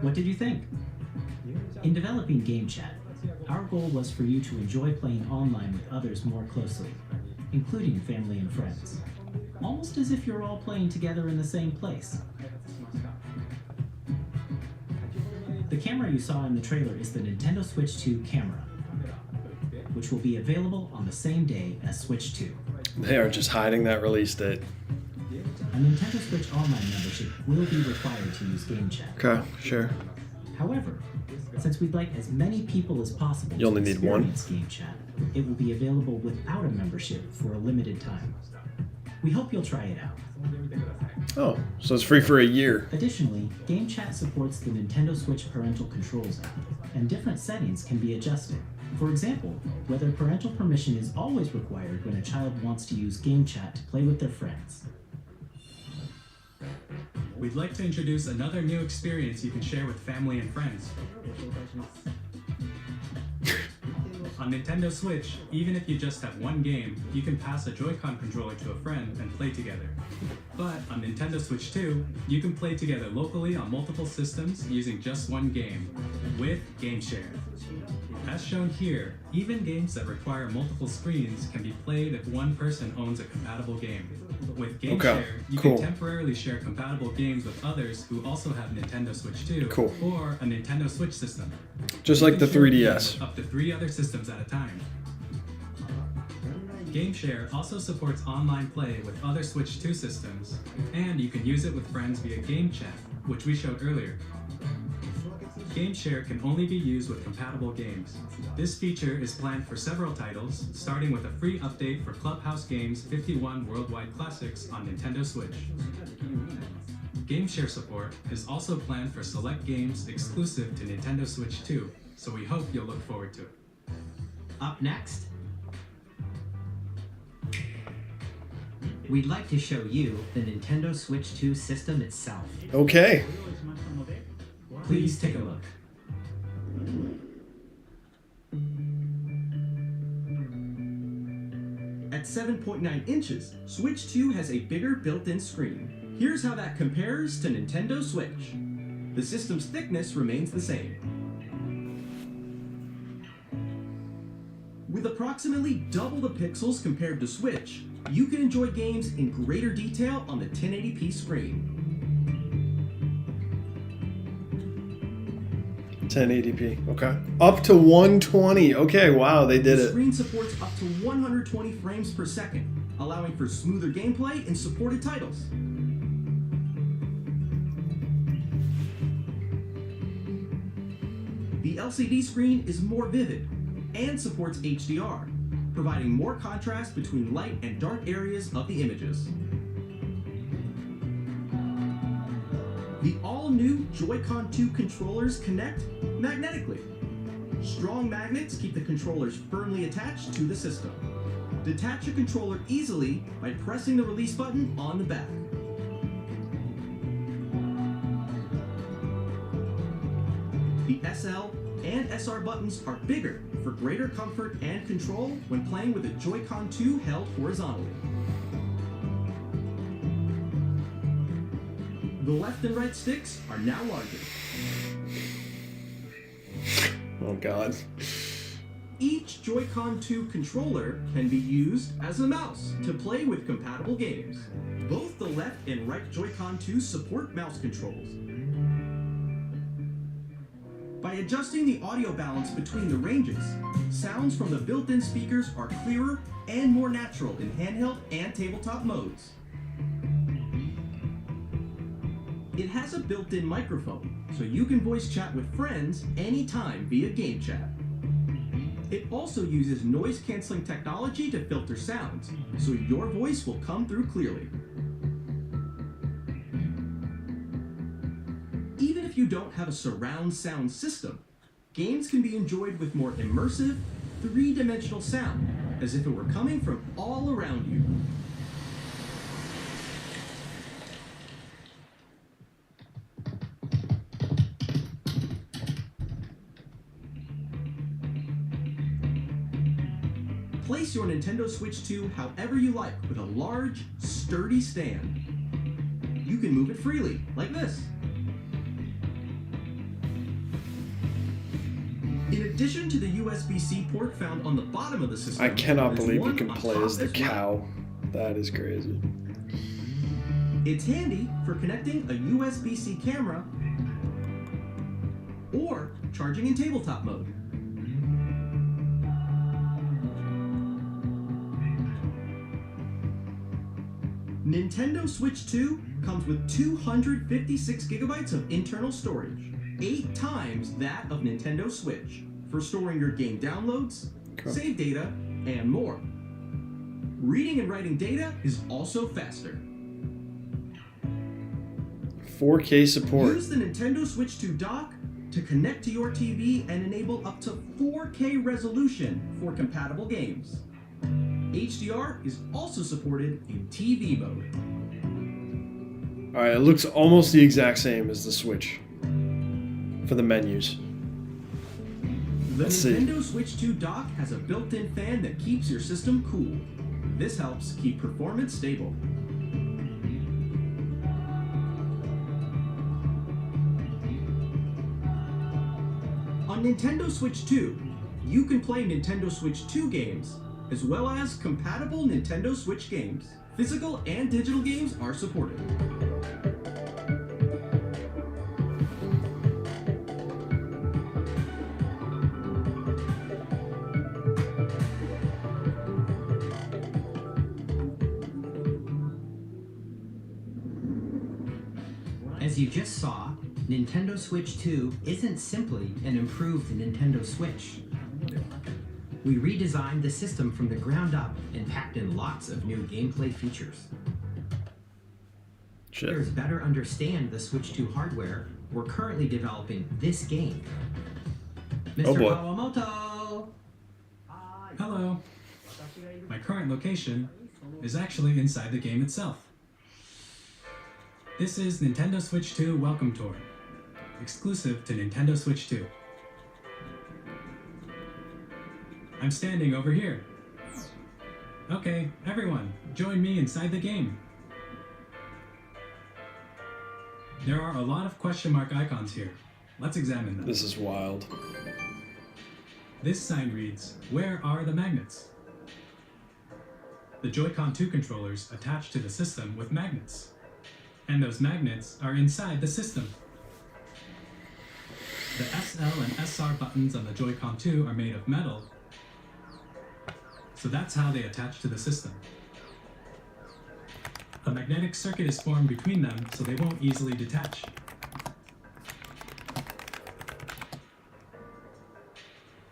What did you think? In developing Game Chat, our goal was for you to enjoy playing online with others more closely, including family and friends. Almost as if you're all playing together in the same place. The camera you saw in the trailer is the Nintendo Switch 2 camera, which will be available on the same day as Switch 2. They are just hiding that release date. A Nintendo Switch Online membership will be required to use Game Chat. Okay, sure. However, since we'd like as many people as possible You only to need one. experience Game Chat, it will be available without a membership for a limited time. We hope you'll try it out. Oh, so it's free for a year. Additionally, Game Chat supports the Nintendo Switch Parental Controls app, and different settings can be adjusted. For example, whether parental permission is always required when a child wants to use Game Chat to play with their friends. We'd like to introduce another new experience you can share with family and friends. On Nintendo Switch, even if you just have one game, you can pass a Joy-Con controller to a friend and play together. But on Nintendo Switch 2, you can play together locally on multiple systems using just one game, with Game Share. As shown here, even games that require multiple screens can be played if one person owns a compatible game. With Game Share, you can temporarily share compatible games with others who also have Nintendo Switch 2 or a Nintendo Switch system. Just like the 3DS. Up to 3 other systems at a time. Game Share also supports online play with other Switch 2 systems, and you can use it with friends via Game Chat, which we showed earlier. Game Share can only be used with compatible games. This feature is planned for several titles, starting with a free update for Clubhouse Games 51 Worldwide Classics on Nintendo Switch. Game Share support is also planned for select games exclusive to Nintendo Switch 2, so we hope you'll look forward to it. Up next, we'd like to show you the Nintendo Switch 2 system itself. Okay. Please take a look. At 7.9 inches, Switch 2 has a bigger built-in screen. Here's how that compares to Nintendo Switch. The system's thickness remains the same. With approximately double the pixels compared to Switch, you can enjoy games in greater detail on the 1080p screen. 1080p. Okay. Up to 120. Okay, wow, they did The it. screen supports up to 120 frames per second, allowing for smoother gameplay in supported titles. The LCD screen is more vivid and supports HDR, providing more contrast between light and dark areas of the images. The all-new Joy-Con 2 controllers connect magnetically. Strong magnets keep the controllers firmly attached to the system. Detach a controller easily by pressing the release button on the back. The SL and SR buttons are bigger for greater comfort and control when playing with a Joy-Con 2 held horizontally. The left and right sticks are now larger. Oh god. Each Joy-Con 2 controller can be used as a mouse to play with compatible games. Both the left and right Joy-Con 2 support mouse controls. By adjusting the audio balance between the ranges, sounds from the built-in speakers are clearer and more natural in handheld and tabletop modes. It has a built-in microphone, so you can voice chat with friends anytime via game chat. It also uses noise-canceling technology to filter sounds, so your voice will come through clearly. Even if you don't have a surround sound system, games can be enjoyed with more immersive, three-dimensional sound, as if it were coming from all around you. Place your Nintendo Switch 2 however you like with a large, sturdy stand. You can move it freely, like this. In addition to the USB-C port found on the bottom of the system, I cannot there's believe you one can on play top as the as well. cow. That is crazy. It's handy for connecting a USB-C camera or charging in tabletop mode. Nintendo Switch 2 comes with 256 gigabytes of internal storage, 8 times that of Nintendo Switch, for storing your game downloads, save data, and more. Reading and writing data is also faster. 4K support. Use the Nintendo Switch 2 dock to connect to your TV and enable up to 4K resolution for compatible games. HDR is also supported in TV mode. Alright, it looks almost the exact same as the Switch for the menus. The Let's see. Nintendo Switch 2 dock has a built-in fan that keeps your system cool. This helps keep performance stable. On Nintendo Switch 2, you can play Nintendo Switch 2 games, as well as compatible Nintendo Switch games. Physical and digital games are supported. As you just saw, Nintendo Switch 2 isn't simply an improved Nintendo Switch. We redesigned the system from the ground up and packed in lots of new gameplay features. To better understand the Switch 2 hardware, we're currently developing this game. Mr. Oh boy. Kawamoto! Hello. My current location is actually inside the game itself. This is Nintendo Switch 2 Welcome Tour, exclusive to Nintendo Switch 2. I'm standing over here. Okay, everyone, join me inside the game. There are a lot of question mark icons here. Let's examine them. This is wild. This sign reads, "Where are the magnets?" The Joy-Con 2 controllers attach to the system with magnets. And those magnets are inside the system. The SL and SR buttons on the Joy-Con 2 are made of metal, so that's how they attach to the system. A magnetic circuit is formed between them so they won't easily detach.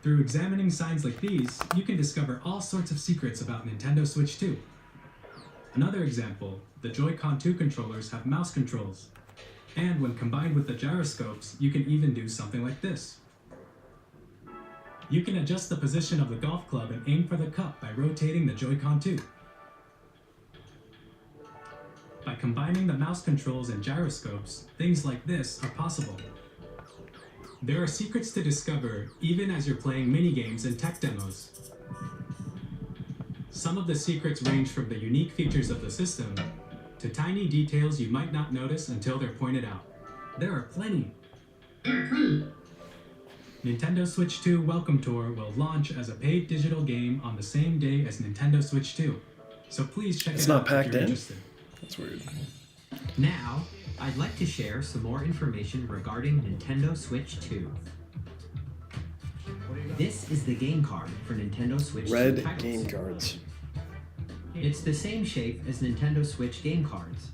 Through examining signs like these, you can discover all sorts of secrets about Nintendo Switch 2. Another example, the Joy-Con 2 controllers have mouse controls. And when combined with the gyroscopes, you can even do something like this. You can adjust the position of the golf club and aim for the cup by rotating the Joy-Con too. By combining the mouse controls and gyroscopes, things like this are possible. There are secrets to discover even as you're playing minigames and tech demos. Some of the secrets range from the unique features of the system to tiny details you might not notice until they're pointed out. There are plenty. Nintendo Switch 2 Welcome Tour will launch as a paid digital game on the same day as Nintendo Switch 2, so please check it out if you're interested. That's weird. Now, I'd like to share some more information regarding Nintendo Switch 2. This is the game card for Nintendo Switch 2 Red titles. game cards. It's the same shape as Nintendo Switch game cards,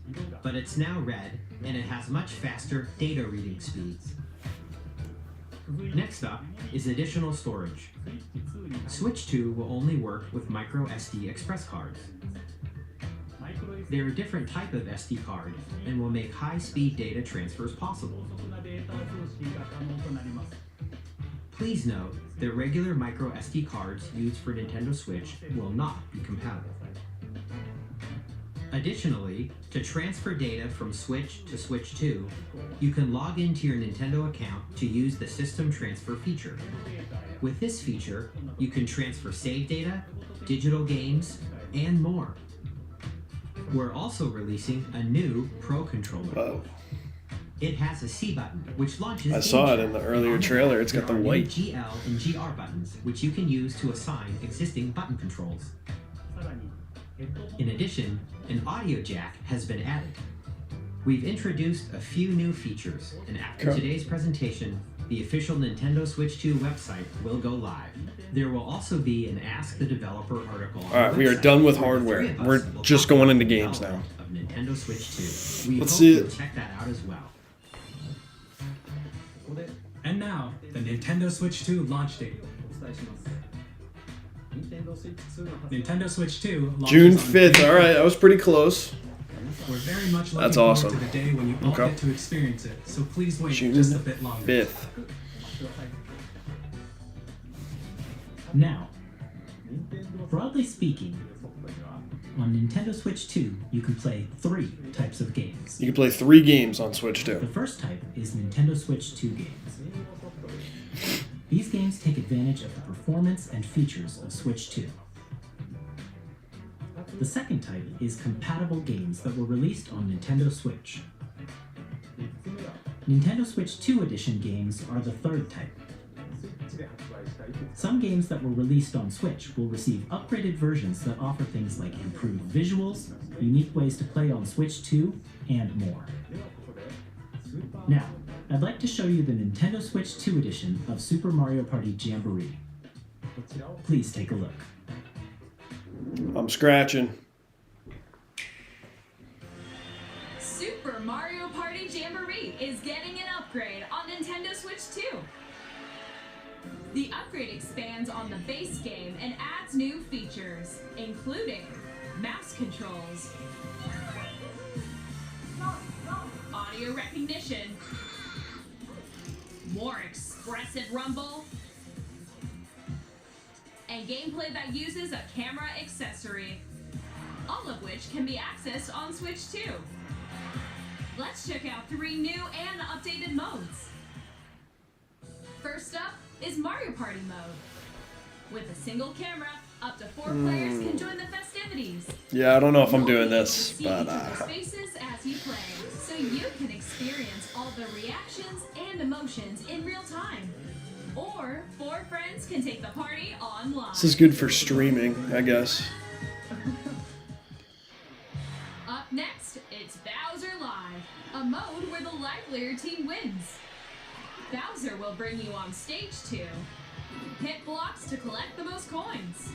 but it's now red and it has much faster data reading speeds. Next up is additional storage. Switch 2 will only work with micro SD express cards. They're a different type of SD card and will make high-speed data transfers possible. Please note that regular micro SD cards used for Nintendo Switch will not be compatible. Additionally, to transfer data from Switch to Switch 2, you can log into your Nintendo account to use the System Transfer feature. With this feature, you can transfer save data, digital games, and more. We're also releasing a new Pro Controller. Whoa. It has a C button, which launches I saw it in the earlier trailer. It's got the white. GL and GR buttons, which you can use to assign existing button controls. In addition, an audio jack has been added. We've introduced a few new features, and after today's presentation, the official Nintendo Switch 2 website will go live. There will also be an Ask the Developer article on Alright, the we are website done with where the hardware. three of us We're will just talk going about into the games now. development of Nintendo Switch 2. We Let's hope see you'll it. check that out as well. And now, the Nintendo Switch 2 launch date. Nintendo Switch 2 launches June on 5th. June Alright, I was pretty close. We're very much looking That's forward awesome. to the day when you all Okay. get to experience it, so please wait June just a bit longer. 5th. Now, broadly speaking, on Nintendo Switch 2, you can play 3 types of games. You can play 3 games on Switch 2. The first type is Nintendo Switch 2 games. These games take advantage of the performance and features of Switch 2. The second type is compatible games that were released on Nintendo Switch. Nintendo Switch 2 Edition games are the third type. Some games that were released on Switch will receive upgraded versions that offer things like improved visuals, unique ways to play on Switch 2, and more. Now, I'd like to show you the Nintendo Switch 2 edition of Super Mario Party Jamboree. Please take a look. I'm scratching. Super Mario Party Jamboree is getting an upgrade on Nintendo Switch 2. The upgrade expands on the base game and adds new features, including mouse controls, audio recognition, more expressive rumble, and gameplay that uses a camera accessory, all of which can be accessed on Switch 2. Let's check out 3 new and updated modes. First up is Mario Party mode. With a single camera, up to 4 players can join the festivities. Yeah, I don't know if I'm doing this, See but each other's faces as you play, so you can experience all the reactions and emotions in real time. Or 4 friends can take the party online. this is good for streaming, I guess. Up next, it's Bowser Live, a mode where the livelier team wins. Bowser will bring you on stage 2. Hit blocks to collect the most coins.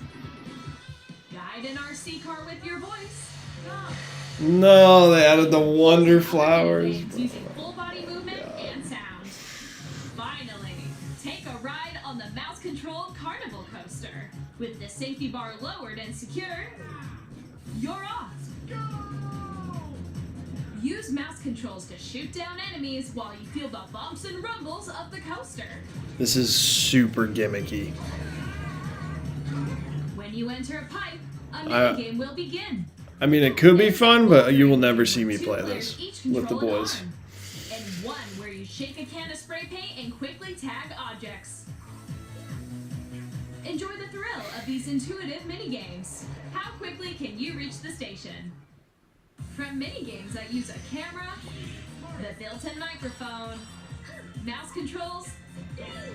Guide an RC car with your voice. No, they added the Wonder Flowers. Using full body movement and sound. Finally, take a ride on the mouse-controlled carnival coaster. With the safety bar lowered and secured, you're off. Use mouse controls to shoot down enemies while you feel the bumps and rumbles of the coaster. This is super gimmicky. When you enter a pipe, a minigame will begin. I mean, it could be fun, but you will never see me play this with the boys. And one where you shake a can of spray paint and quickly tag objects. Enjoy the thrill of these intuitive minigames. How quickly can you reach the station? From minigames that use a camera, the built-in microphone, mouse controls,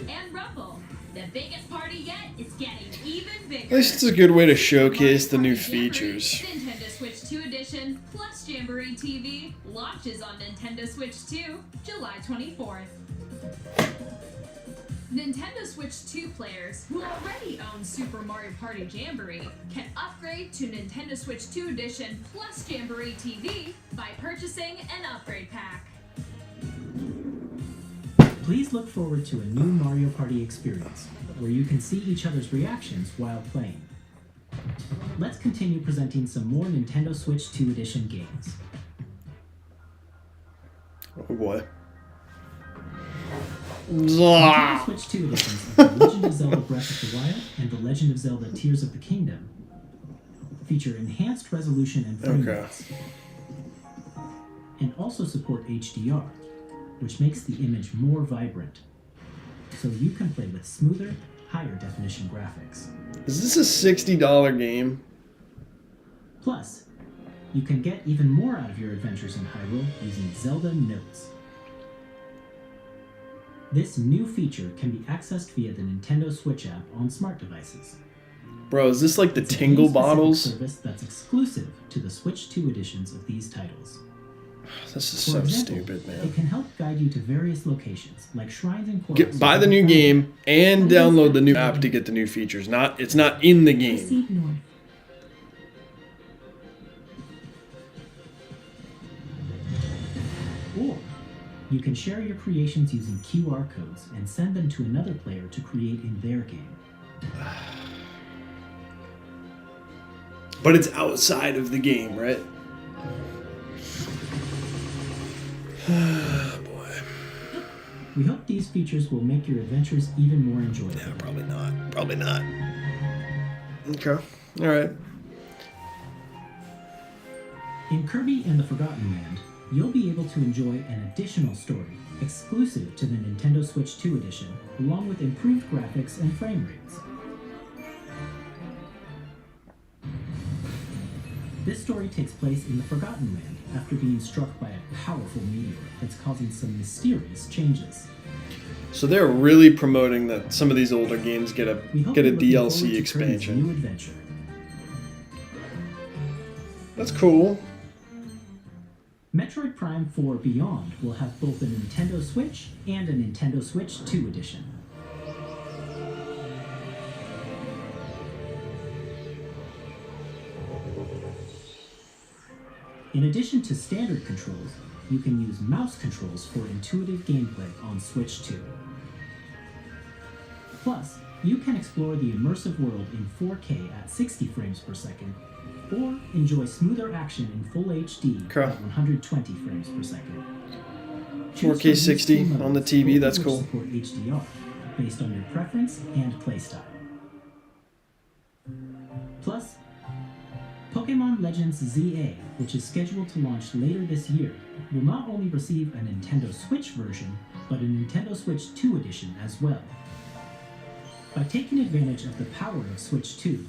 and rumble. The biggest party yet is getting even bigger. At least it's a good way to showcase the new features. Nintendo Switch 2 Edition plus Jamboree TV launches on Nintendo Switch 2 July 24th. Nintendo Switch 2 players who already own Super Mario Party Jamboree can upgrade to Nintendo Switch 2 Edition plus Jamboree TV by purchasing an upgrade pack. Please look forward to a new Mario Party experience, where you can see each other's reactions while playing. Let's continue presenting some more Nintendo Switch 2 Edition games. Oh boy. Nintendo Switch 2 editions of The Legend of Zelda Breath of the Wild and The Legend of Zelda Tears of the Kingdom feature enhanced resolution and frame rates, and also support HDR, which makes the image more vibrant, so you can play with smoother, higher definition graphics. Is this a $60 game? Plus, you can get even more out of your adventures in Hyrule using Zelda Notes. This new feature can be accessed via the Nintendo Switch app on smart devices. Bro, is this like the Tingle bottles? Service that's exclusive to the Switch 2 editions of these titles. This is For so example, stupid, man. It can help guide you to various locations, like shrines and quarters. Buy the new game and download the new app to get the new features. It's not in the game. Proceed north. Or you can share your creations using QR codes and send them to another player to create in their game. But it's outside of the game, right? Boy. We hope these features will make your adventures even more enjoyable. Yeah, probably not. Probably not. Okay. Alright. In Kirby and the Forgotten Land, you'll be able to enjoy an additional story exclusive to the Nintendo Switch 2 edition, along with improved graphics and frame rates. This story takes place in the Forgotten Land after being struck by a powerful meteor that's causing some mysterious changes. So they're really promoting that some of these older games get a DLC expansion. New adventure. That's cool. Metroid Prime 4 Beyond will have both a Nintendo Switch and a Nintendo Switch 2 edition. In addition to standard controls, you can use mouse controls for intuitive gameplay on Switch 2. Plus, you can explore the immersive world in 4K at 60 frames per second, or enjoy smoother action in full HD at 120 frames per second. 4K 60 on the TV, that's cool. Support HDR based on your preference and playstyle. Plus, Pokemon Legends ZA, which is scheduled to launch later this year, will not only receive a Nintendo Switch version, but a Nintendo Switch 2 edition as well. By taking advantage of the power of Switch 2,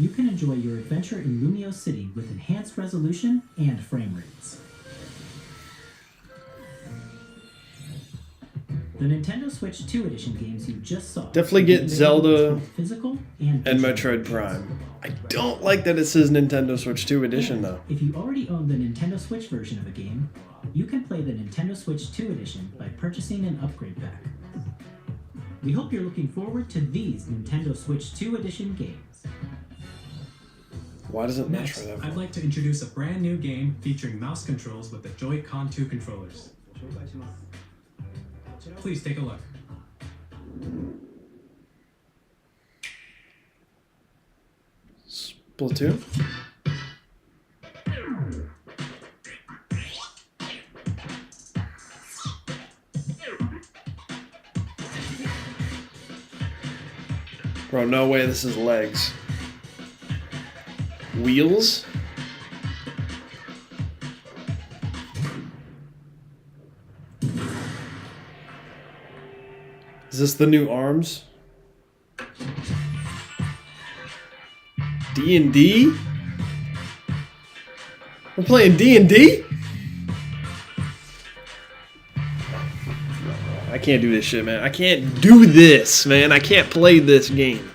you can enjoy your adventure in Lumio City with enhanced resolution and frame rates. The Nintendo Switch 2 edition games you just saw Definitely get Zelda physical and Metroid Prime. I don't like that it says Nintendo Switch 2 edition though. If you already own the Nintendo Switch version of a game, you can play the Nintendo Switch 2 edition by purchasing an upgrade pack. We hope you're looking forward to these Nintendo Switch 2 edition games. Why doesn't Next, Metroid have I'd like to introduce a brand new game featuring mouse controls with the Joy-Con 2 controllers. Please take a look. Splatoon? Bro, no way this is legs. Wheels? Is this the new arms? D&D? We're playing D&D? I can't do this shit, man. I can't do this, man. I can't play this game.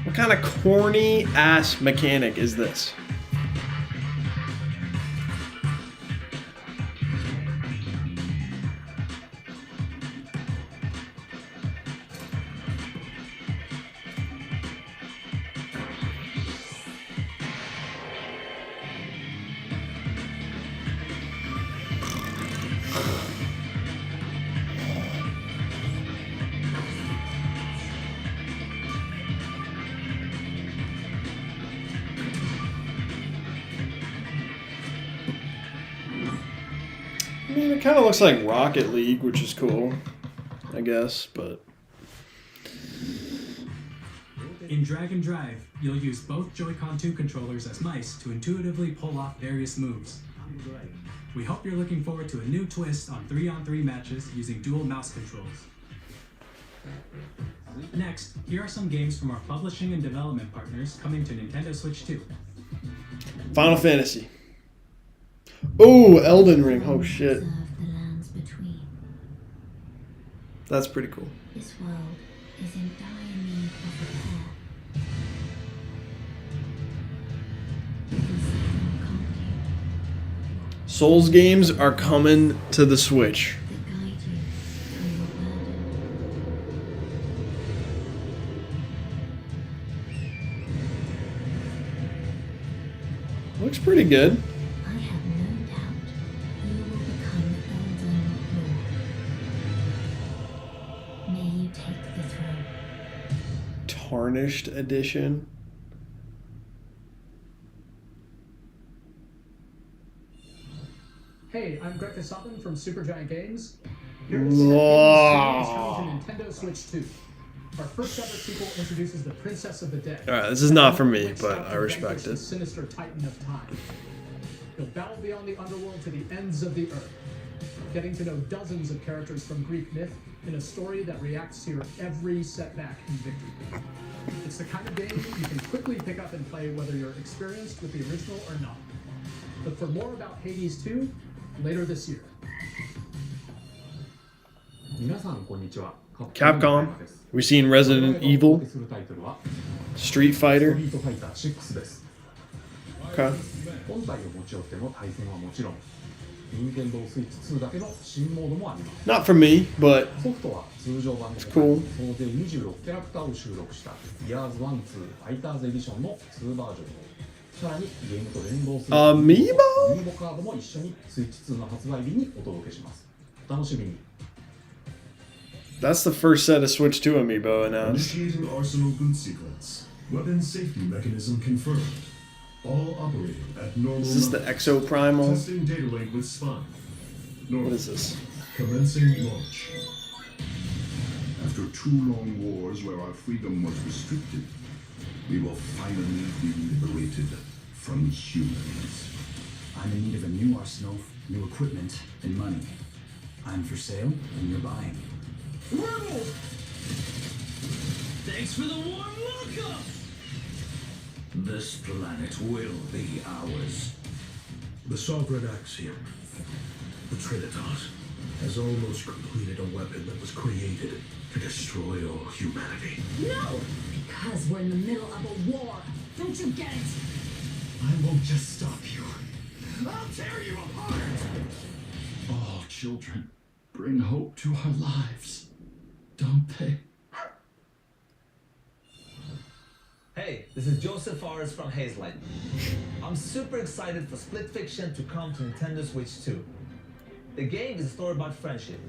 What kind of corny ass mechanic is this? I mean, it kind of looks like Rocket League, which is cool, I guess, but... In Drag and Drive, you'll use both Joy-Con 2 controllers as mice to intuitively pull off various moves. We hope you're looking forward to a new twist on 3-on-3 matches using dual mouse controls. Next, here are some games from our publishing and development partners coming to Nintendo Switch 2. Final Fantasy. Oh, Elden Ring. Oh, shit. That's pretty cool. This world is in dire need of repair. Souls games are coming to the Switch. Looks pretty good. I have no doubt you will become Elden Lord. May you take the throne. Tarnished edition. Hey, I'm Greg Kasabin from Supergiant Games. Here's a series coming to Nintendo Switch 2. Our first ever sequel introduces the Princess of the Dead. Alright, this is not for me, but I respect it. The sinister titan of time. You'll battle beyond the underworld to the ends of the earth, getting to know dozens of characters from Greek myth in a story that reacts to your every setback and victory. It's the kind of game you can quickly pick up and play whether you're experienced with the original or not. Look for more about Hades 2 later this year. Capcom. We seen Resident Evil. Street Fighter. Okay. 本体を持ち寄っての対戦はもちろん、任天堂スイッチ2だけの新モードもあります。 Not for me, but ソフトは通常版の it's cool. 総勢26キャラクターを収録した Years 1-2 ファイターズエディションの2バージョンを、さらにゲームと連動するアミーボカードも一緒にスイッチ2の発売日にお届けします。お楽しみに。 That's the first set of Switch 2 amiibo announced. Initiating arsenal boot sequence. Weapon safety mechanism confirmed. All operating at normal. Is this the Exo Primal? Testing data link with Spine. What is this? Commencing launch. After 2 long wars where our freedom was restricted, we will finally be liberated from humans. I'm in need of a new arsenal, new equipment, and money. I'm for sale, and you're buying. Thanks for the warm welcome! This planet will be ours. The sovereign axiom, the Trinitas, has almost completed a weapon that was created to destroy all humanity. No! Because we're in the middle of a war. Don't you get it? I won't just stop you. I'll tear you apart! All children bring hope to our lives, don't they? Hey, this is Joseph Fares from Hazelight. I'm super excited for Split Fiction to come to Nintendo Switch 2. The game is a story about friendship.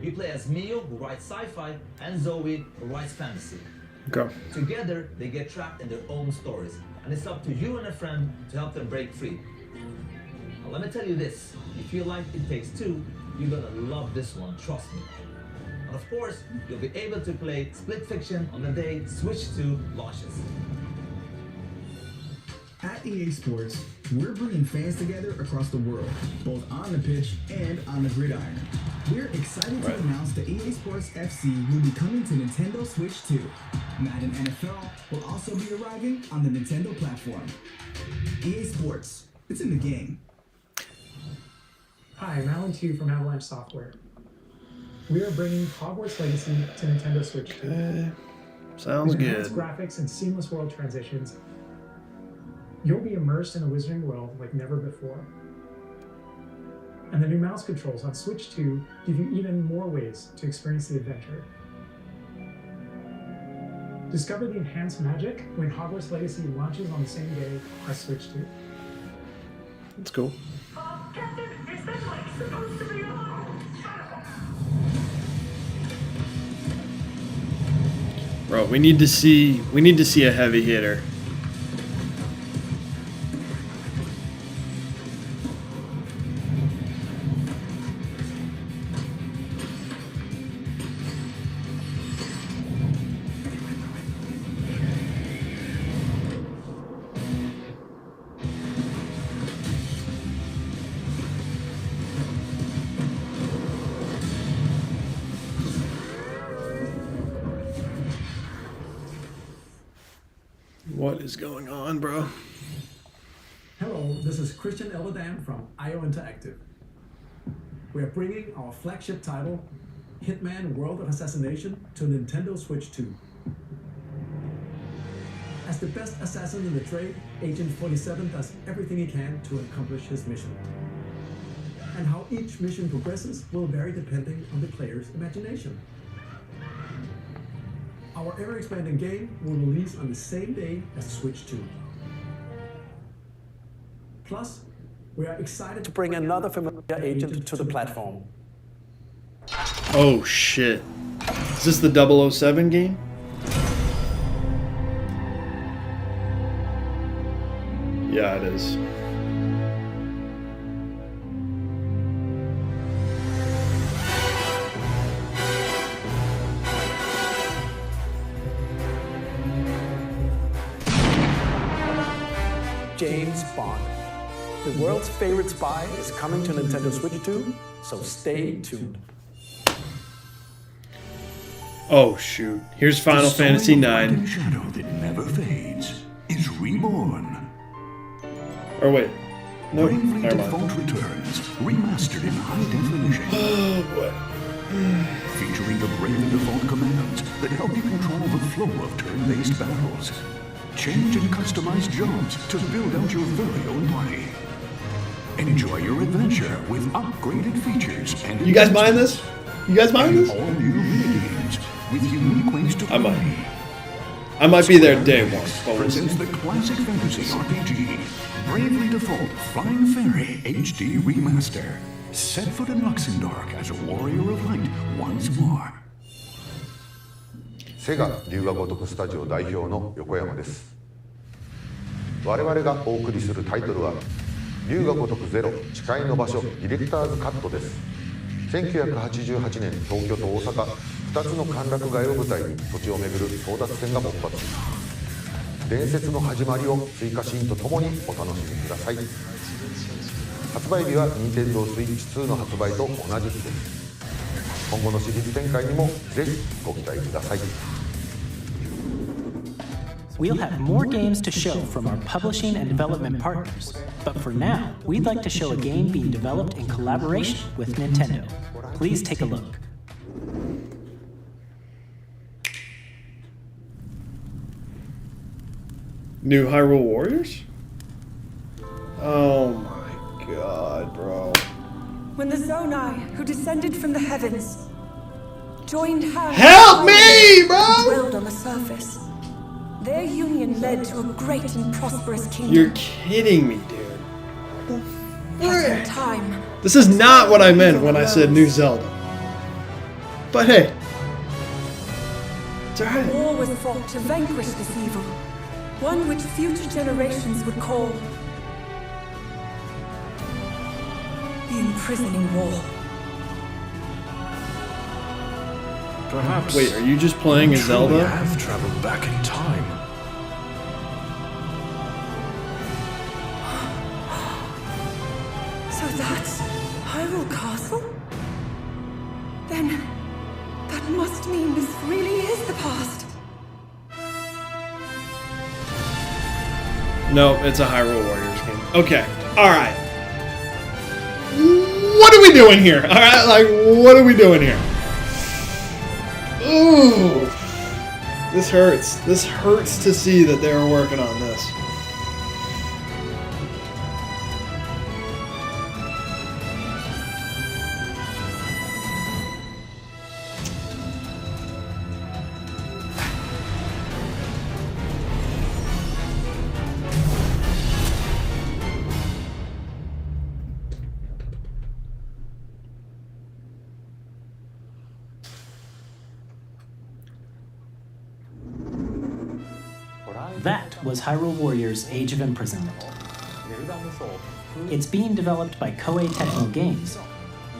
You play as Mio, who writes sci-fi, and Zoe, who writes fantasy. Okay. Together, they get trapped in their own stories, and it's up to you and a friend to help them break free. Now, let me tell you this, if you like It Takes Two, you're gonna love this one, trust me. of course, you'll be able to play Split Fiction on the day Switch 2 launches. At EA Sports, we're bringing fans together across the world, both on the pitch and on the gridiron. We're excited to announce that EA Sports FC will be coming to Nintendo Switch 2. Madden NFL will also be arriving on the Nintendo platform. EA Sports, it's in the game. Hi, I'm Alan Tu from Avalanche Software. We are bringing Hogwarts Legacy to Nintendo Switch 2. Sounds With good. enhanced graphics and seamless world transitions, you'll be immersed in a wizarding world like never before. And the new mouse controls on Switch 2 give you even more ways to experience the adventure. Discover the enhanced magic when Hogwarts Legacy launches on the same day as Switch 2. That's cool. Captain, is that like supposed to be on? Bro, we need to see a heavy hitter. What is going on, bro? Hello, this is Christian Elvedam from IO Interactive. We are bringing our flagship title, Hitman World of Assassination, to Nintendo Switch 2. As the best assassin in the trade, Agent 47 does everything he can to accomplish his mission. And how each mission progresses will vary depending on the player's imagination. Our ever-expanding game will release on the same day as Switch 2. Plus, we are excited to bring another familiar agent to the platform. Oh shit. Is this the 007 game? Yeah, it is. James Bond. The world's favorite spy is coming to Nintendo Switch 2, so stay tuned. Oh shoot. Here's Final Fantasy IX. Shadow that never fades is reborn. Or wait. No, Bravely never mind. Default returns, remastered in high definition. Oh boy. Featuring the Bravely Default commands that help you control the flow of turn-based battles. Change and customize jobs to build out your very own party. Enjoy your adventure with upgraded features and You guys buying this? You guys buying this? all new minigames with unique ways to play. I might be there day one. But we'll Presents see. the classic fantasy RPG, Bravely Default Flying Fairy HD Remaster. Set foot in Luxembourg as a warrior of light once more. セガ龍が如くスタジオ代表の横山です。我々がお送りするタイトルは龍が如くゼロ誓いの場所ディレクターズカットです。1988年東京と大阪2つの歓楽街を舞台に土地を巡る争奪戦が勃発。伝説の始まりを追加シーンとともにお楽しみください。発売日は Nintendo Switch 2の発売と同じ日です。今後のシリーズ展開にもぜひご期待ください。We'll have more games to show from our publishing and development partners, but for now, we'd like to show a game being developed in collaboration with Nintendo. Please take a look. New Hyrule Warriors? Oh my god, bro. When the Zonai, who descended from the heavens, joined hands, Help me, bro! and dwelled on the surface, their union led to a great and prosperous kingdom. You're kidding me, dude. Yet in time, This is not what I meant when I said New Zelda. But hey. It's alright. war was fought to vanquish this evil, one which future generations would call the imprisoning war. Perhaps. Wait, are you just playing as Zelda? I have traveled back in time. So that's Hyrule Castle? Then that must mean this really is the past. No, it's a Hyrule Warriors game. Okay, alright. What are we doing here? Alright, like, what are we doing here? Ooh. This hurts. This hurts to see that they were working on this. That was Hyrule Warriors Age of Imprisonment. It's being developed by Koei Tecmo Games,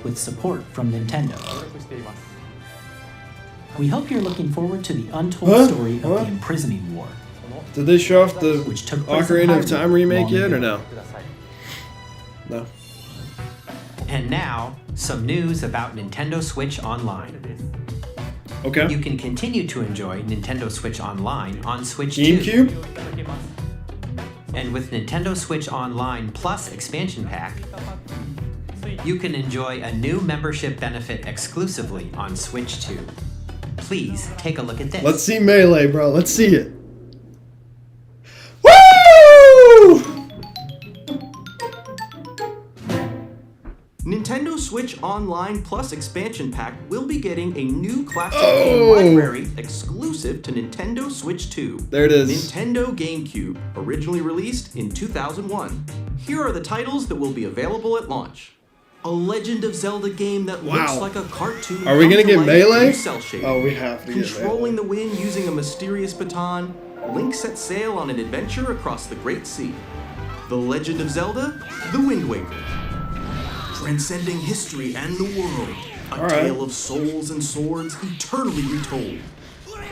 with support from Nintendo. We hope you're looking forward to the untold story of the Imprisoning War. Did they show off the Which took place Ocarina at of Hyrule Time remake long yet, or ago. no? No. And now, some news about Nintendo Switch Online. Okay. You can continue to enjoy Nintendo Switch Online on Switch 2. GameCube? And with Nintendo Switch Online Plus expansion pack, you can enjoy a new membership benefit exclusively on Switch 2. Please take a look at this. Let's see Melee, bro. Let's see it. Woo! Nintendo Switch Online Plus expansion pack will be getting a new classic game library exclusive to Nintendo Switch 2. There it is. Nintendo GameCube, originally released in 2001. Here are the titles that will be available at launch. A Legend of Zelda game that looks Wow. like a cartoon. Are we gonna come to get life Melee? through cell shading. Oh, we have to get Melee. Controlling the wind using a mysterious baton, Link sets sail on an adventure across the Great Sea. The Legend of Zelda, The Wind Waker. Transcending history and the world, a tale of souls and swords eternally retold.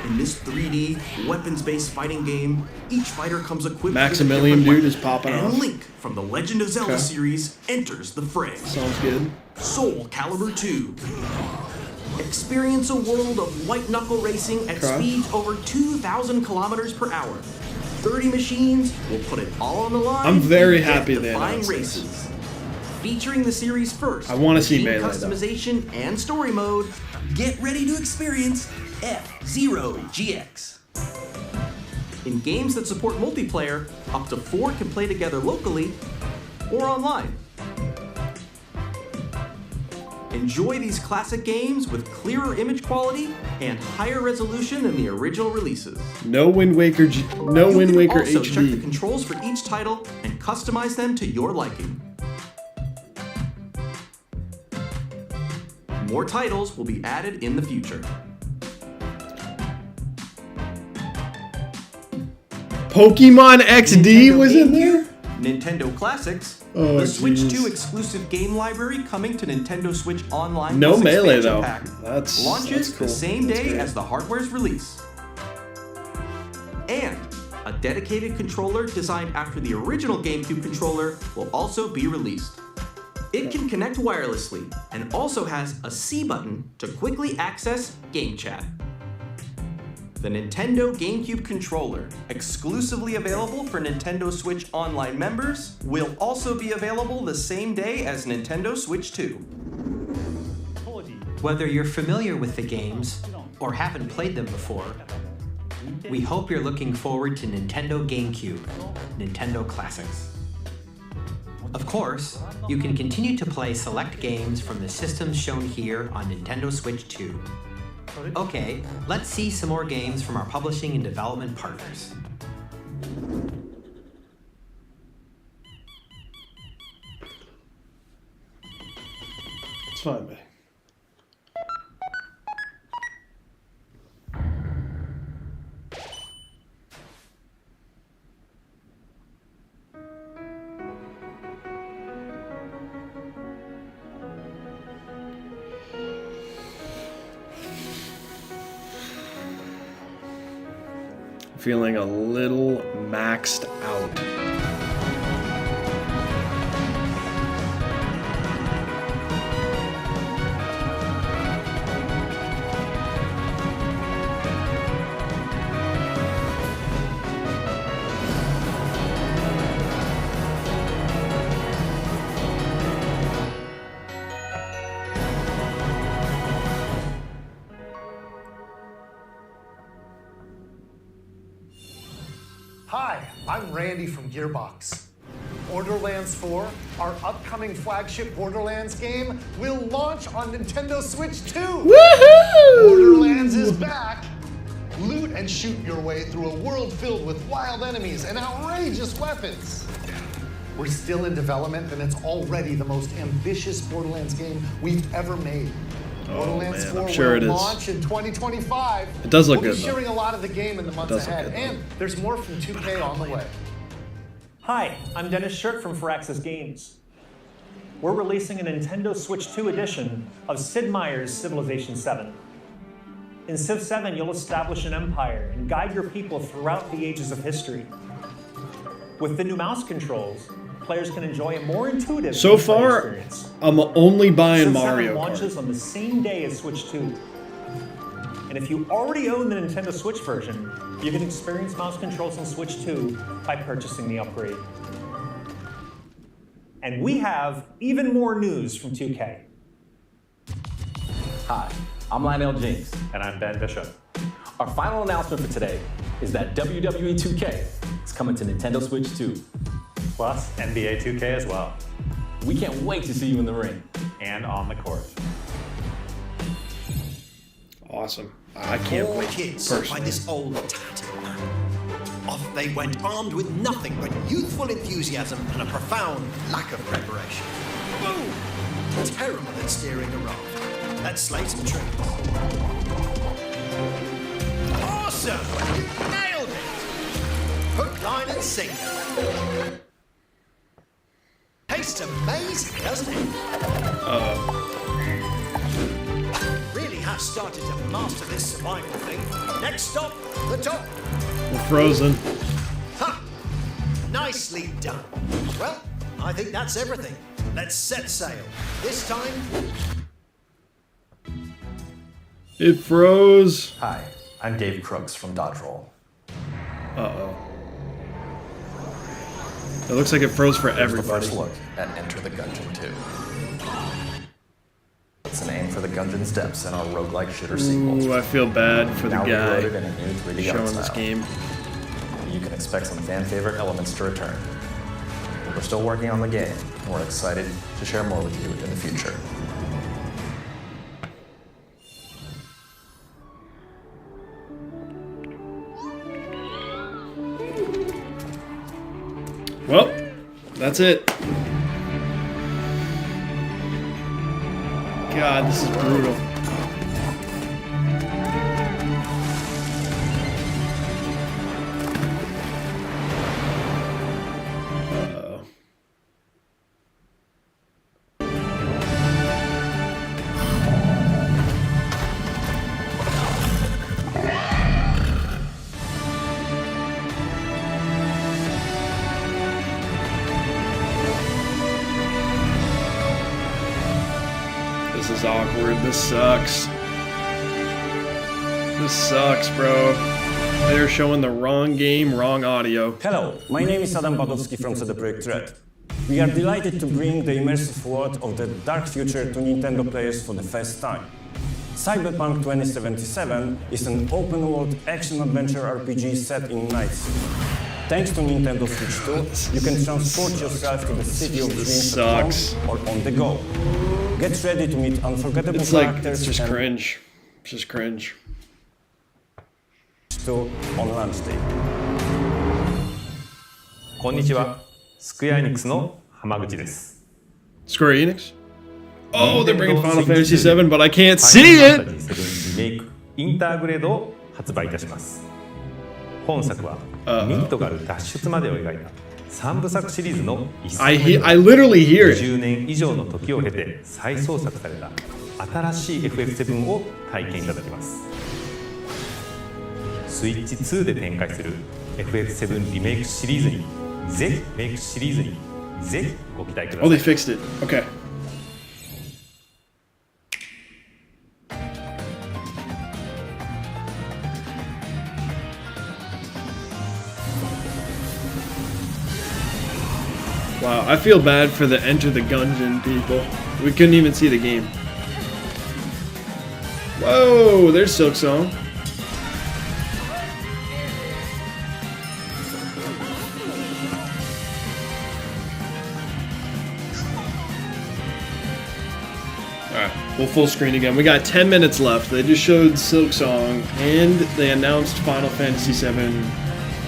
In this 3D, weapons-based fighting game, each fighter comes equipped Maximilian with a different dude is weapon, popping and off. Link from the Legend of Zelda Okay. series enters the fray. Sounds good. Soul Calibur 2. Experience a world of white-knuckle racing at Okay. speeds over 2,000 kilometers per hour. 30 machines will put it all on the line. I'm very in happy they death-defying announced this. races. Featuring the series first. I wanna see machine Melee, though. customization and story mode. Get ready to experience F-Zero GX. In games that support multiplayer, up to 4 can play together locally or online. Enjoy these classic games with clearer image quality and higher resolution than the original releases. No Wind Waker. No You Wind can Waker also check the HD. controls for each title and customize them to your liking. More titles will be added in the future. Pokemon XD Nintendo was in GameCube, there? Nintendo Classics, Oh, the Switch jeez. 2 exclusive game library coming to Nintendo Switch Online. No Plus Melee, expansion though. pack, That's launches cool. the same That's day great. as the hardware's release. And a dedicated controller designed after the original GameCube controller will also be released. It can connect wirelessly and also has a C button to quickly access Game Chat. The Nintendo GameCube controller, exclusively available for Nintendo Switch Online members, will also be available the same day as Nintendo Switch 2. Whether you're familiar with the games or haven't played them before, we hope you're looking forward to Nintendo GameCube, Nintendo Classics. Of course, you can continue to play select games from the systems shown here on Nintendo Switch 2. Okay, let's see some more games from our publishing and development partners. It's fine, man. feeling a little maxed out. Hi, I'm Randy from Gearbox. Borderlands 4, our upcoming flagship Borderlands game, will launch on Nintendo Switch 2! Woohoo! Borderlands is back! Loot and shoot your way through a world filled with wild enemies and outrageous weapons. We're still in development, and it's already the most ambitious Borderlands game we've ever made. Borderlands 4 will launch in 2025. It does look good, We'll be though. sharing a lot of the game in the months ahead, and there's more from 2K on the way. Hi, I'm Dennis Shirk from Firaxis Games. We're releasing a Nintendo Switch 2 edition of Sid Meier's Civilization 7. In Civ 7, you'll establish an empire and guide your people throughout the ages of history. With the new mouse controls, players can enjoy a more intuitive So gameplay far, experience. I'm only buying Civ 7 Mario Kart. launches on the same day as Switch 2. And if you already own the Nintendo Switch version, you can experience mouse controls in Switch 2 by purchasing the upgrade. And we have even more news from 2K. Hi, I'm Lionel James. And I'm Ben Bishop. Our final announcement for today is that WWE 2K is coming to Nintendo Switch 2. Plus NBA 2K as well. We can't wait to see you in the ring. And on the court. Awesome. I can't wait, kids by personally. this old tattered man. Off they went armed with nothing but youthful enthusiasm and a profound lack of preparation. Boom! Terrible at steering a raft. Let's slay some trees. Awesome! You nailed it! Hook, line and sinker. Tastes amazing, doesn't it? Really have started to master this survival thing. Next stop, the top. We're frozen. Ha! Nicely done. Well, I think that's everything. Let's set sail. This time, It froze. Hi, I'm Dave Crooks from Dodge Roll. Uh-oh. It looks like it froze for Here's the everybody. first look at Enter the Gungeon 2. It's an aim for the Gungeon's depths in our roguelike shooter sequel. Ooh, I feel bad for the Now guy reloaded in a new 3D art showing this style. game. You can expect some fan favorite elements to return. We're still working on the game, and we're excited to share more with you in the future. Well, that's it. God, this is brutal. Uh-oh. This is awkward. This sucks. This sucks, bro. They're showing the wrong game, wrong audio. Hello, my name is Adam Badowski from CD Projekt Red. We are delighted to bring the immersive world of the dark future to Nintendo players for the first time. Cyberpunk 2077 is an open-world action-adventure RPG set in Night City. Thanks to Nintendo Switch 2, you can transport yourself to the city of dreams at home or on the go. Get ready to meet unforgettable It's like, characters it's just and cringe. It's just cringe. on launch day. こんにちは。スクエアエニックスの浜口です。 Square Enix? Oh, they're bringing Final Fantasy VII, but I can't see it! リメイクインターグレードを発売いたします。本作はミッドガル脱出までを描いた3部作シリーズの一作 I 目 literally hear it. 20年以上の時を経て再創作された新しい FF7 を体験いただきます。スイッチ2で展開する FF7 リメイクシリーズにぜひご期待ください。Oh, they fixed it. Okay. Wow, I feel bad for the Enter the Gungeon people. We couldn't even see the game. Whoa, there's Silksong. Alright, we'll full screen again. We got 10 minutes left. They just showed Silksong and they announced Final Fantasy VII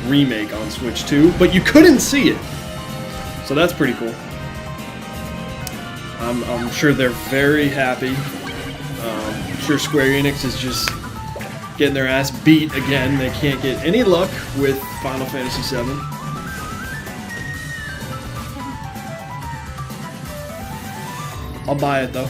Remake on Switch 2, but you couldn't see it. So that's pretty cool. I'm sure they're very happy. I'm sure Square Enix is just getting their ass beat again. They can't get any luck with Final Fantasy VII. I'll buy it though.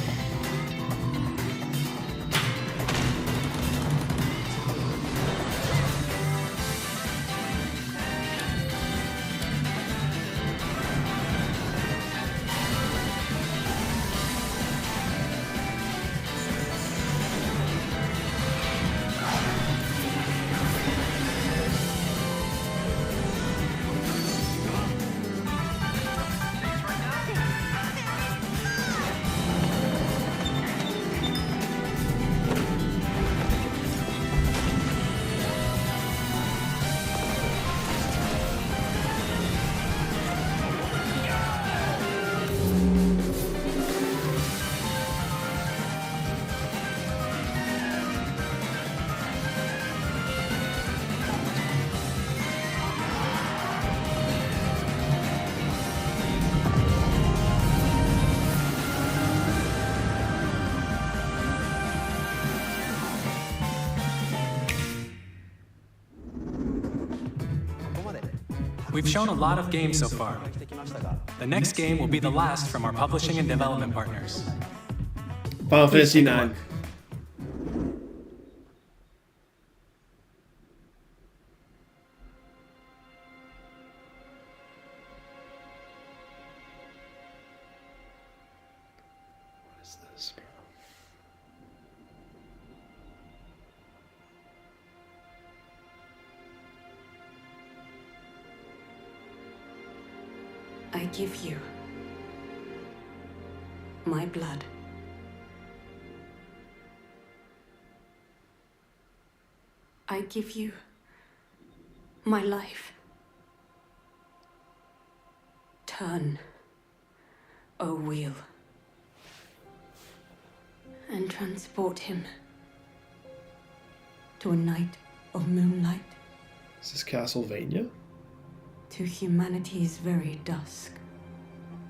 We've shown a lot of games so far. The next game will be the last from our publishing and development partners. Final Fantasy IX. What is this, bro? I give you my blood. I give you my life. Turn, O wheel, and transport him to a night of moonlight. Is this Castlevania? To humanity's very dusk.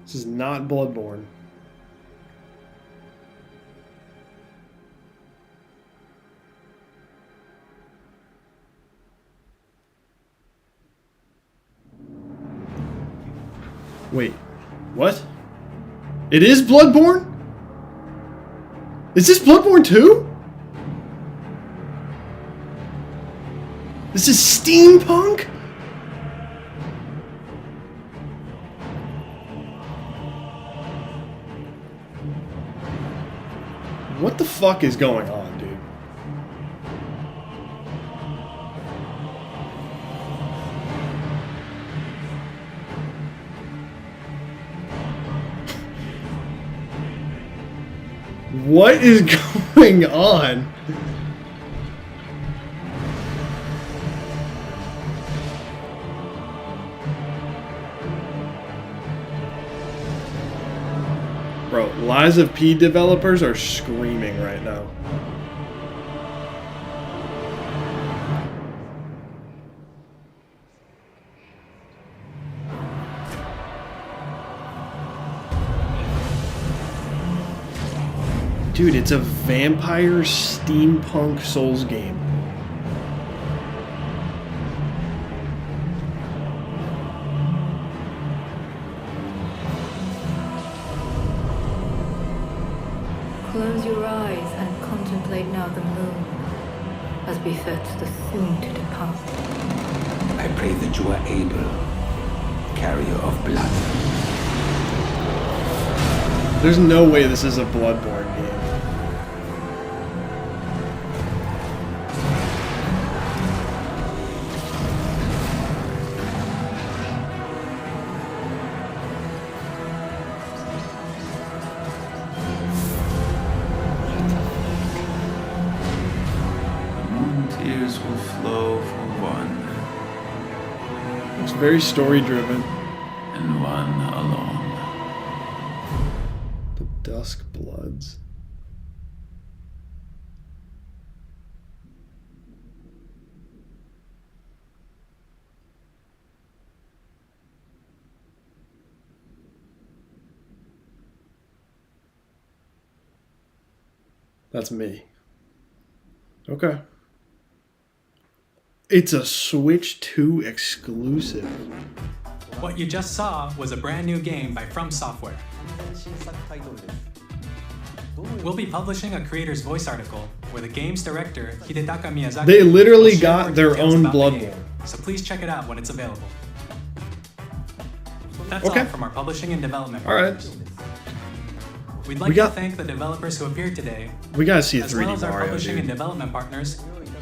This is not Bloodborne. Wait, what? It is Bloodborne? Is this Bloodborne 2? This is steampunk? What the fuck is going on, dude? What is going on? Bro, Lies of P developers are screaming right now. Dude, it's a vampire steampunk Souls game. Close your eyes and contemplate now the moon. as befits the soon to depart. I pray that you are able, carrier of blood. There's no way this is a Bloodborne game. Tears will flow for one. It's very story driven. And one alone. The Dusk Bloods. That's me. Okay. It's a Switch 2 exclusive. What you just saw was a brand new game by From Software. We'll be publishing a creator's voice article where the game's director, Hidetaka Miyazaki, They literally will share got more their details own about the Bloodborne. game, so please check it out when it's available. That's Okay. all from our publishing and development All right. partners. We'd like to thank the developers who appeared today, We gotta see a as 3D well as our Mario, publishing dude. and development partners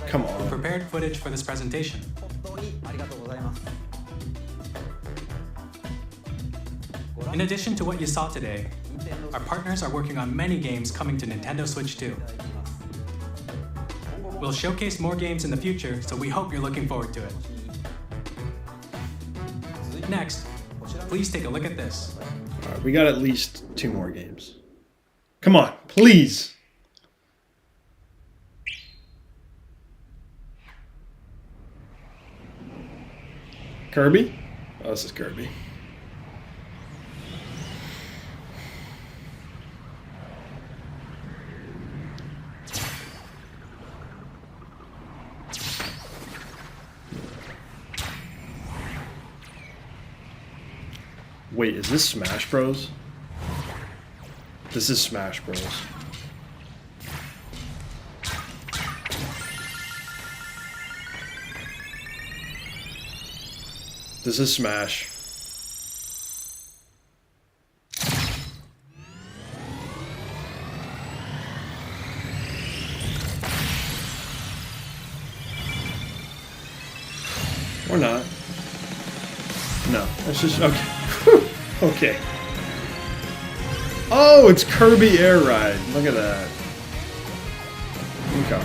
Come who on. prepared footage for this presentation. In addition to what you saw today, our partners are working on many games coming to Nintendo Switch 2. We'll showcase more games in the future, so we hope you're looking forward to it. Next, please take a look at this. All right, we got at least 2 more games. Come on, please. Kirby? Oh, this is Kirby. Wait, is this Smash Bros? This is Smash Bros. This is Smash. Or not. No, that's just okay. Okay. Oh, it's Kirby Air Ride. Look at that. Okay.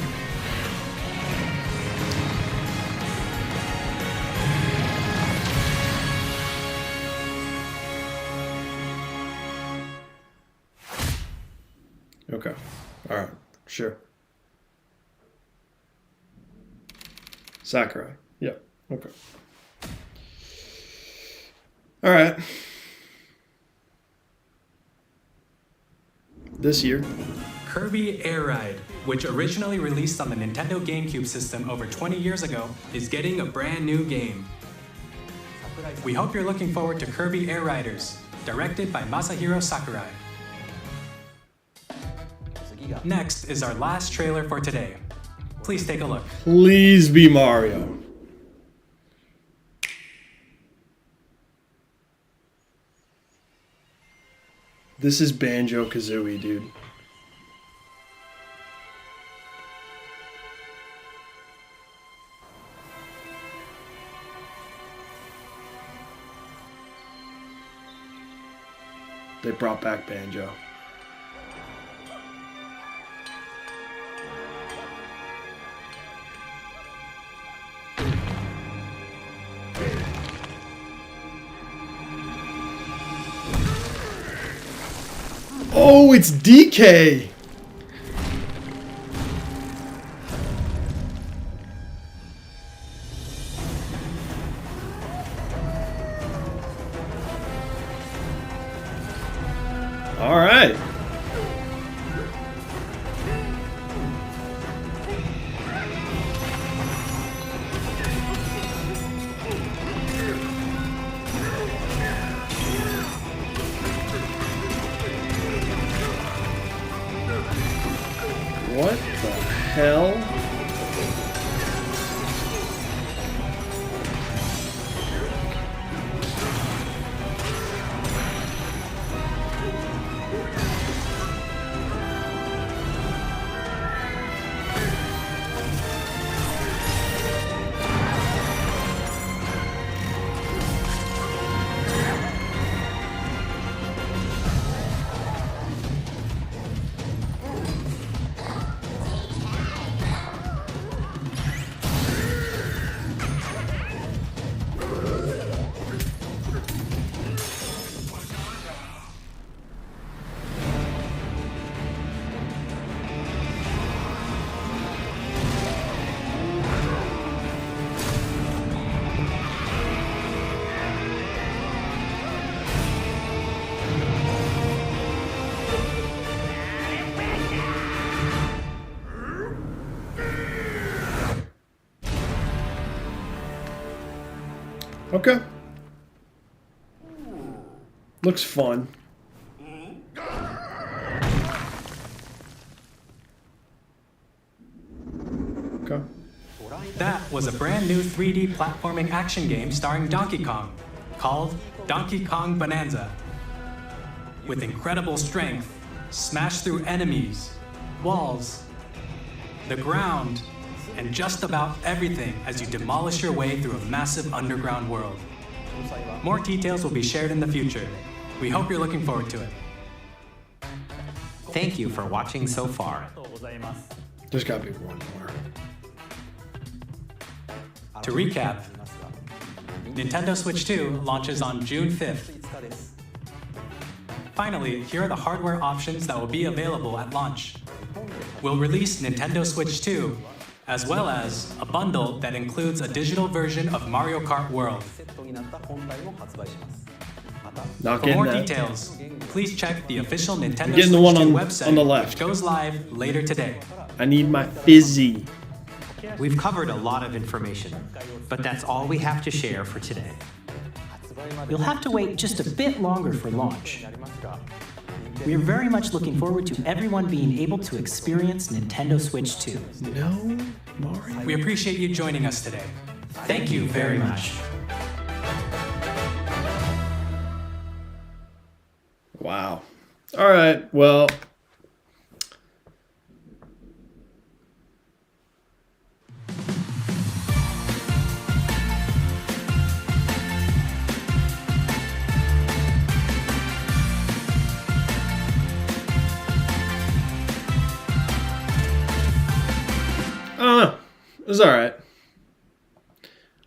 Okay. All right. Sure. Sakurai. Yep. Okay. All right. This year. Kirby Air Ride, which originally released on the Nintendo GameCube system over 20 years ago, is getting a brand new game. We hope you're looking forward to Kirby Air Riders, directed by Masahiro Sakurai. Next is our last trailer for today. Please take a look. Please be Mario. This is Banjo-Kazooie, dude. They brought back Banjo. Oh, it's DK! All right. What the hell? Okay. Looks fun. Okay. That was a brand new 3D platforming action game starring Donkey Kong, called Donkey Kong Bonanza. With incredible strength, smash through enemies, walls, the ground, and just about everything as you demolish your way through a massive underground world. More details will be shared in the future. We hope you're looking forward to it. Thank you for watching so far. There's gotta be one more. To recap, Nintendo Switch 2 launches on June 5th. Finally, here are the hardware options that will be available at launch. We'll release Nintendo Switch 2, as well as a bundle that includes a digital version of Mario Kart World. Not For getting more that. details, please check the official Nintendo Getting the Switch one 2 on website, the left. which goes live later today. I need my fizzy. We've covered a lot of information, but that's all we have to share for today. You'll have to wait just a bit longer for launch. We're very much looking forward to everyone being able to experience Nintendo Switch 2. No, Mario. We appreciate you joining us today. Thank you very much. Wow. All right. Well, I don't know. It was all right.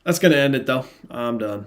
That's gonna end it though. I'm done.